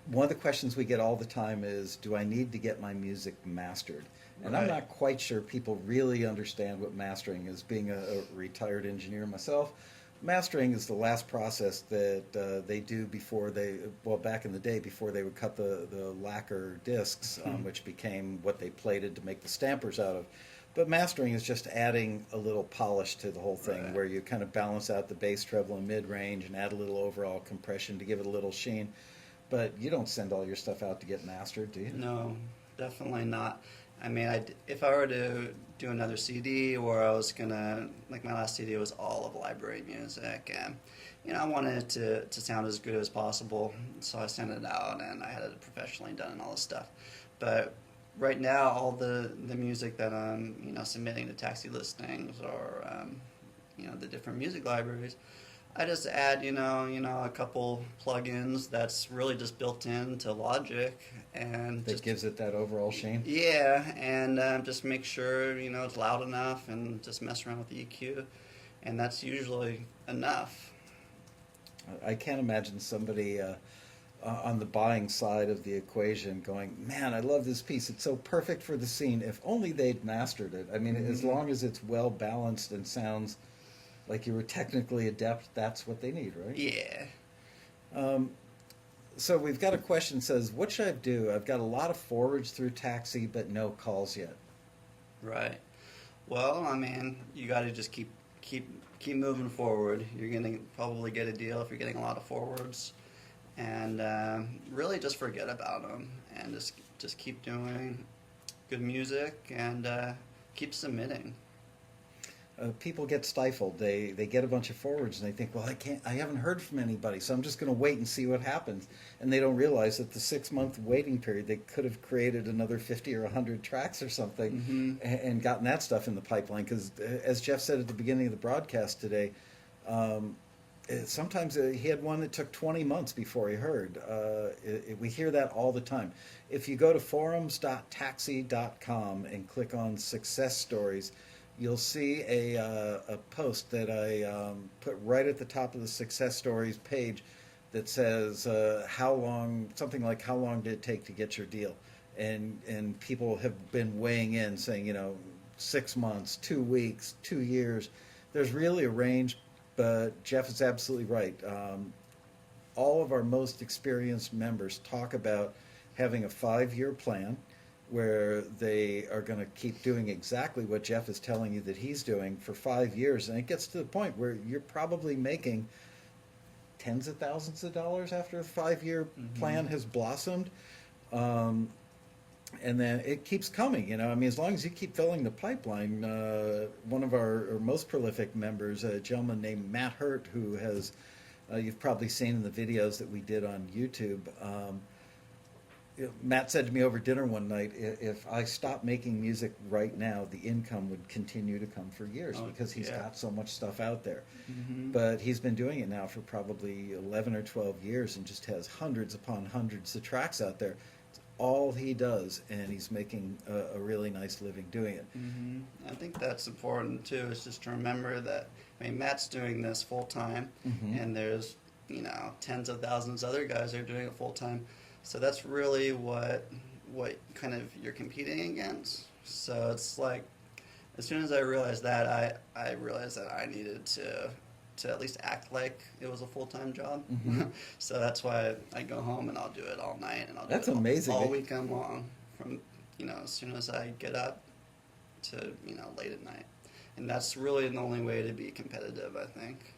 One of the questions we get all the time is, do I need to get my music mastered? And I'm Right. not quite sure people really understand what mastering is. Being a retired engineer myself, mastering is the last process that they do before back in the day, before they would cut the lacquer discs, which became what they plated to make the stampers out of. But mastering is just adding a little polish to the whole thing, Right. where you kind of balance out the bass, treble, and mid-range and add a little overall compression to give it a little sheen. But you don't send all your stuff out to get mastered, do you? No, definitely not. I mean, if I were to do another CD, or I was gonna, like my last CD was all of library music, and I wanted it to sound as good as possible, so I sent it out, and I had it professionally done and all this stuff. But right now, all the music that I'm submitting to taxi listings or the different music libraries, I just add a couple plugins that's really just built into Logic, and That gives it that overall sheen? yeah, and just make sure it's loud enough, and just mess around with the EQ, and that's usually enough. I can't imagine somebody on the buying side of the equation going, man, I love this piece. It's so perfect for the scene. If only they'd mastered it. I mean, as long as it's well balanced and sounds like you were technically adept, that's what they need, right? Yeah. So we've got a question that says, what should I do? I've got a lot of forwards through Taxi, but no calls yet. Right. Well, I mean, you got to just keep moving forward. You're gonna probably get a deal if you're getting a lot of forwards, and really just forget about them and just keep doing good music and keep submitting. People get stifled. They get a bunch of forwards and they think, well, I haven't heard from anybody, so I'm just going to wait and see what happens. And they don't realize that the 6-month waiting period, they could have created another 50 or 100 tracks or something and gotten that stuff in the pipeline. Because as Jeff said at the beginning of the broadcast today, sometimes he had one that took 20 months before he heard. We hear that all the time. If you go to forums.taxi.com and click on Success Stories, you'll see a post that I put right at the top of the Success Stories page that says something like how long did it take to get your deal, and people have been weighing in saying 6 months, 2 weeks, 2 years. There's really a range, but Jeff is absolutely right. All of our most experienced members talk about having a 5-year plan, where they are going to keep doing exactly what Jeff is telling you that he's doing for 5 years. And it gets to the point where you're probably making tens of thousands of dollars after a 5-year plan has blossomed. And then it keeps coming, I mean, as long as you keep filling the pipeline. One of our most prolific members, a gentleman named Matt Hurt, who has, you've probably seen in the videos that we did on YouTube, Matt said to me over dinner one night, if I stopped making music right now, the income would continue to come for years because he's got so much stuff out there. But he's been doing it now for probably 11 or 12 years and just has hundreds upon hundreds of tracks out there. It's all he does, and he's making a really nice living doing it. I think that's important too, is just to remember that, I mean, Matt's doing this full time, and there's, tens of thousands of other guys that are doing it full time. So that's really what kind of you're competing against. So it's like, as soon as I realized that, I realized that I needed to at least act like it was a full-time job. Mhm. So that's why I go home and I'll do it all night, and I'll do That's it amazing. all weekend long, from as soon as I get up to late at night. And that's really the only way to be competitive, I think.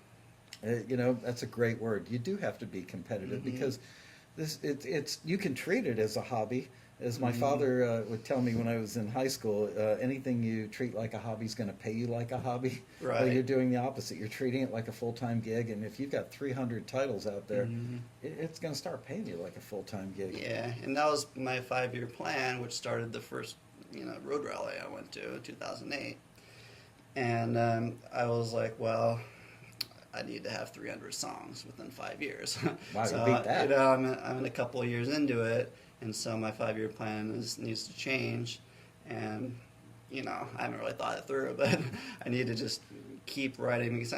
That's a great word. You do have to be competitive Mhm. because it's you can treat it as a hobby. As my Mhm. father would tell me when I was in high school, anything you treat like a hobby is going to pay you like a hobby. Right. Well, you're doing the opposite. You're treating it like a full-time gig, and if you've got 300 titles out there, Mhm. it's going to start paying you like a full-time gig. Yeah, and that was my 5-year plan, which started the first road rally I went to in 2008. And I was like, well, I need to have 300 songs within 5 years. Wow, So, you beat that. I'm in a couple of years into it, and so my 5-year plan needs to change. And, I haven't really thought it through, but I need to just keep writing because,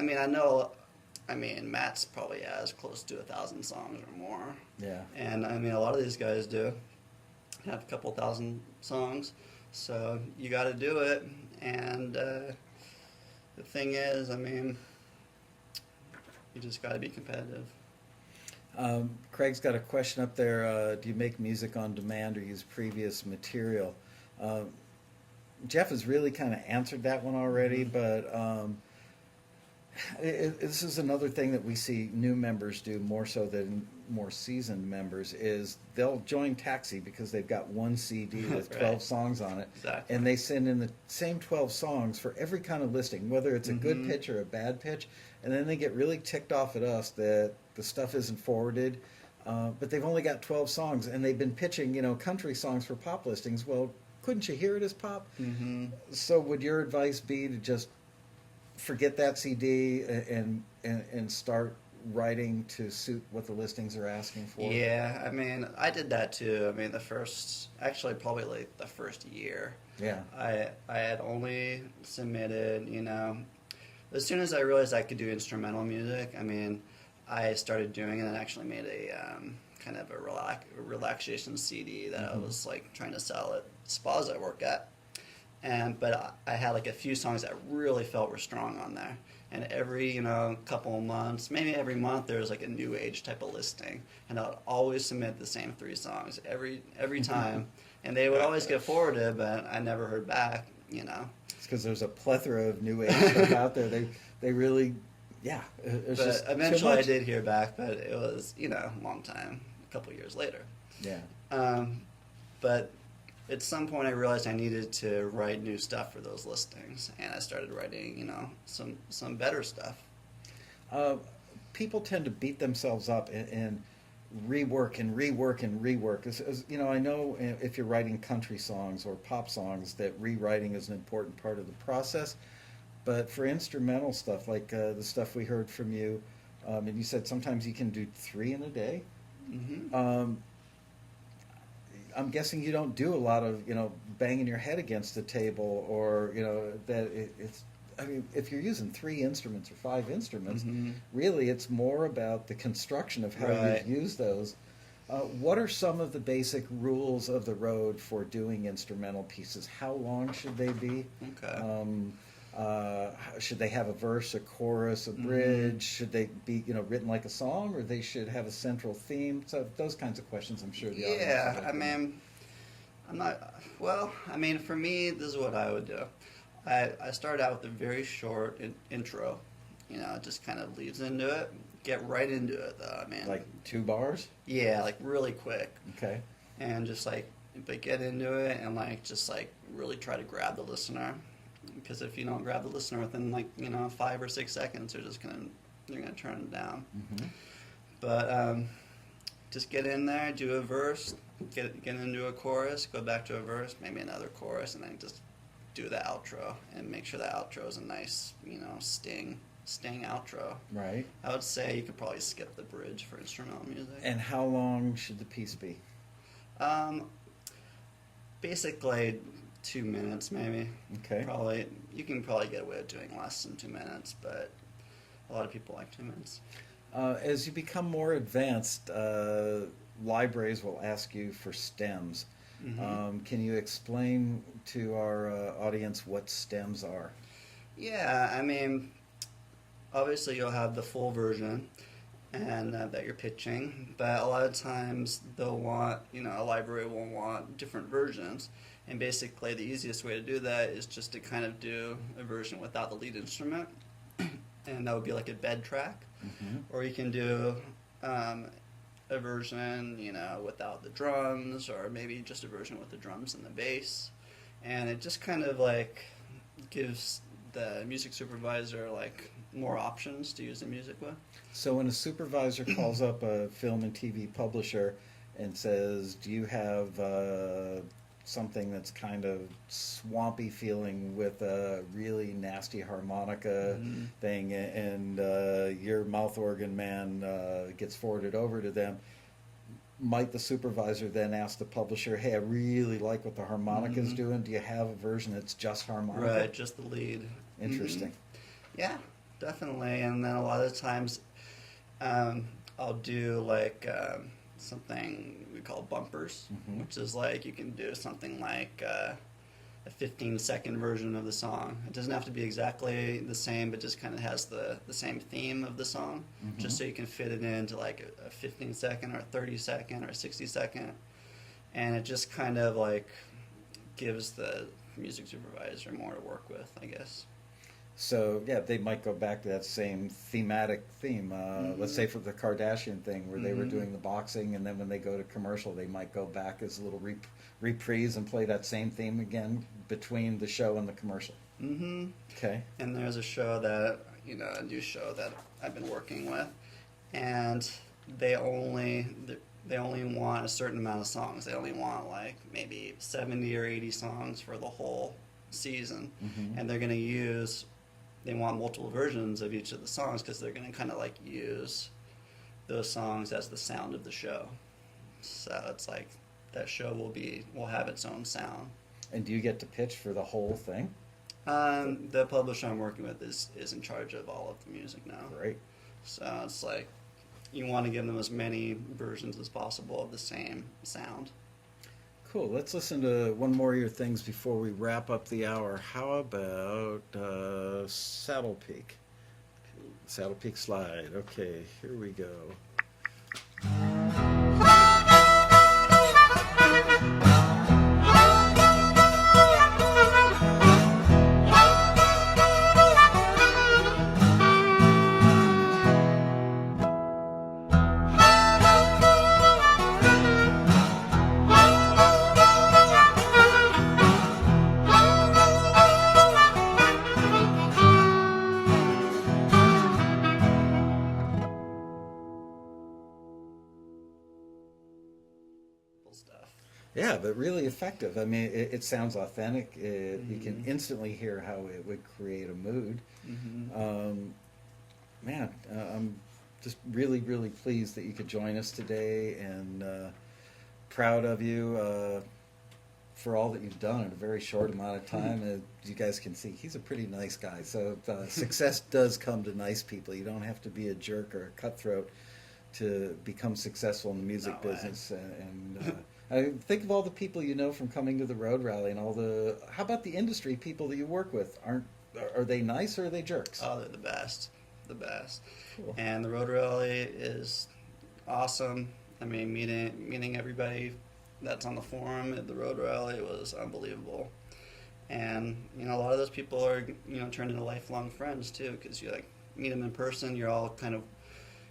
Matt's probably has close to 1,000 songs or more. Yeah. And, a lot of these guys do have a couple thousand songs. So you got to do it. And the thing is, you just got to be competitive. Craig's got a question up there. Do you make music on demand or use previous material? Jeff has really kind of answered that one already, but this is another thing that we see new members do more so than more seasoned members is they'll join TAXI because they've got one CD with 12 Right. songs on it. Exactly. And they send in the same 12 songs for every kind of listing, whether it's a good Mhm. pitch or a bad pitch. And then they get really ticked off at us that the stuff isn't forwarded. But they've only got 12 songs and they've been pitching, country songs for pop listings. Well, couldn't you hear it as pop? Mm-hmm. So would your advice be to just forget that CD and start writing to suit what the listings are asking for? Yeah, I did that too. Probably like the first year. Yeah. I had only submitted, as soon as I realized I could do instrumental music, I started doing it and actually made a kind of a relaxation CD that I Mhm. was like trying to sell at spas I work at. But I had like a few songs that really felt were strong on there. And every, couple of months, maybe every month, there was like a new age type of listing. And I would always submit the same 3 songs every time. And they would always get forwarded, but I never heard back, It's because there's a plethora of new age stuff out there. They really, yeah. It's But just too eventually I much. did hear back, but it was, a long time, a couple years later. Yeah. But at some point I realized I needed to write new stuff for those listings. And I started writing, some better stuff. People tend to beat themselves up and rework and rework and rework. I know if you're writing country songs or pop songs that rewriting is an important part of the process. But for instrumental stuff, like the stuff we heard from you, and you said sometimes you can do 3 in a day. Mm-hmm. I'm guessing you don't do a lot of banging your head against the table or it's. If you're using 3 instruments or 5 instruments, Mhm. really it's more about the construction of how Right. you use those. What are some of the basic rules of the road for doing instrumental pieces? How long should they be? Okay. Should they have a verse, a chorus, a bridge? Should they be written like a song, or they should have a central theme? So those kinds of questions, I'm sure the audience would Yeah, like to know. I'm not. Well, for me, this is what I would do. I start out with a very short intro. It just kind of leads into it. Get right into it, though. Like 2 bars? Yeah, like really quick, Okay. and just but get into it and just really try to grab the listener. Because if you don't grab the listener within 5 or 6 seconds, they're gonna turn it down. Mm-hmm. But just get in there, do a verse, get into a chorus, go back to a verse, maybe another chorus, and then just do the outro and make sure the outro is a nice, sting outro. Right. I would say you could probably skip the bridge for instrumental music. And how long should the piece be? Basically 2 minutes maybe. Okay. You can probably get away with doing less than 2 minutes, but a lot of people like 2 minutes. As you become more advanced, libraries will ask you for stems. Mm-hmm. Can you explain to our audience what stems are? Yeah, I mean, obviously you'll have the full version and that you're pitching, but a lot of times they'll want, a library will want different versions, and basically the easiest way to do that is just to kind of do a version without the lead instrument, and that would be like a bed track, or you can do a version, without the drums, or maybe just a version with the drums and the bass, and it just kind of like gives the music supervisor like more options to use the music with. So when a supervisor calls up a film and TV publisher and says, do you have something that's kind of swampy feeling with a really nasty harmonica thing, and your mouth organ man gets forwarded over to them, might the supervisor then ask the publisher, hey, I really like what the harmonica's doing. Do you have a version that's just harmonica? Right, just the lead. Interesting. Yeah, definitely. And then a lot of times I'll do like something we call bumpers, which is like you can do something like a 15-second version of the song. It doesn't have to be exactly the same, but just kind of has the same theme of the song, just so you can fit it into like a 15-second or 30-second or 60-second. And it just kind of like gives the music supervisor more to work with, I guess. So, yeah, they might go back to that same thematic theme. Let's say for the Kardashian thing where they were doing the boxing, and then when they go to commercial, they might go back as a little reprise and play that same theme again between the show and the commercial. Okay. And there's a show that, a new show that I've been working with, and they only want a certain amount of songs. They only want like maybe 70 or 80 songs for the whole season, and they're going to use. They want multiple versions of each of the songs because they're going to kind of like use those songs as the sound of the show. So it's like that show will have its own sound. And do you get to pitch for the whole thing? The publisher I'm working with is in charge of all of the music now. Great. So it's like you want to give them as many versions as possible of the same sound. Cool. Let's listen to one more of your things before we wrap up the hour. How about Saddle Peak? Saddle Peak Slide. Okay, here we go. Stuff. Yeah, but really effective. I mean, it sounds authentic. You can instantly hear how it would create a mood. Man, I'm just really, really pleased that you could join us today, and proud of you for all that you've done in a very short amount of time. As you guys can see, he's a pretty nice guy. So success does come to nice people. You don't have to be a jerk or a cutthroat to become successful in the music business. And I think of all the people you know from coming to the Road Rally, and how about the industry people that you work with? Are they nice or are they jerks? Oh, they're the best. The best. Cool. And the Road Rally is awesome. I mean, meeting everybody that's on the forum at the Road Rally was unbelievable. And, a lot of those people are, turned into lifelong friends too, because you meet them in person, you're all kind of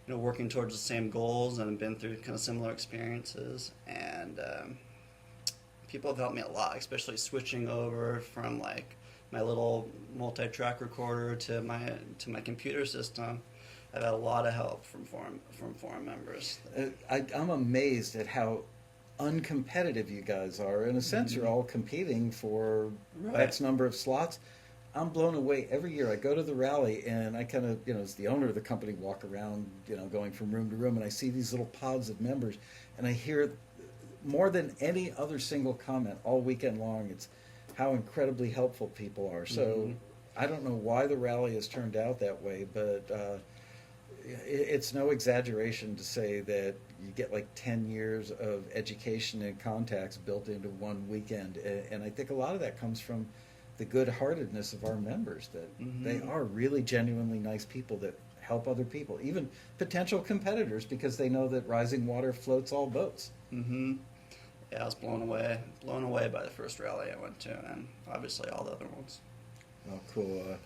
working towards the same goals and have been through kind of similar experiences, and people have helped me a lot, especially switching over from like my little multi-track recorder to my computer system. I've had a lot of help from forum members. I'm amazed at how uncompetitive you guys are. In a sense, you're all competing for X number of slots. I'm blown away every year. I go to the rally and I kind of, as the owner of the company, walk around, going from room to room, and I see these little pods of members, and I hear more than any other single comment all weekend long. It's how incredibly helpful people are. So I don't know why the rally has turned out that way, but it's no exaggeration to say that you get like 10 years of education and contacts built into one weekend. And I think a lot of that comes from the good-heartedness of our members, that they are really genuinely nice people that help other people, even potential competitors, because they know that rising water floats all boats. Mm-hmm. Yeah, I was blown away by the first rally I went to, and obviously all the other ones. Oh, cool. I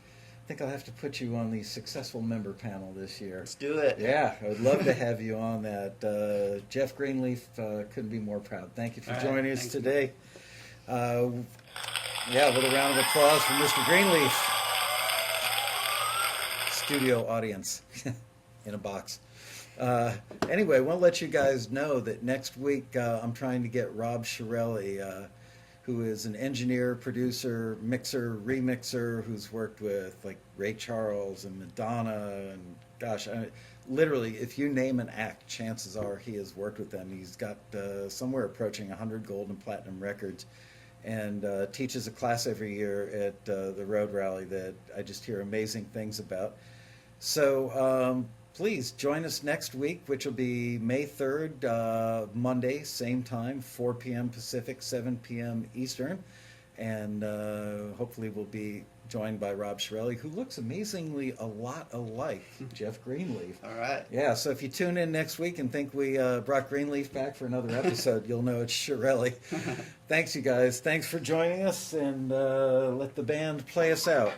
think I'll have to put you on the successful member panel this year. Let's do it. Yeah, I would love to have you on that. Jeff Greenleaf, couldn't be more proud. Thank you for All right, joining us thanks, today. Yeah, with a round of applause for Mr. Greenleaf. Studio audience in a box. Anyway, I want to let you guys know that next week I'm trying to get Rob Shirelli, who is an engineer, producer, mixer, remixer, who's worked with like Ray Charles and Madonna, and gosh, literally, if you name an act, chances are he has worked with them. He's got somewhere approaching 100 gold and platinum records, and teaches a class every year at the Road Rally that I just hear amazing things about. So please join us next week, which will be May 3rd, Monday, same time, 4 p.m. Pacific, 7 p.m. Eastern. And hopefully we'll be joined by Rob Shirelli, who looks amazingly a lot alike Jeff Greenleaf. All right. Yeah, so if you tune in next week and think we brought Greenleaf back for another episode, you'll know it's Shirelli. Thanks, you guys. Thanks for joining us, and let the band play us out.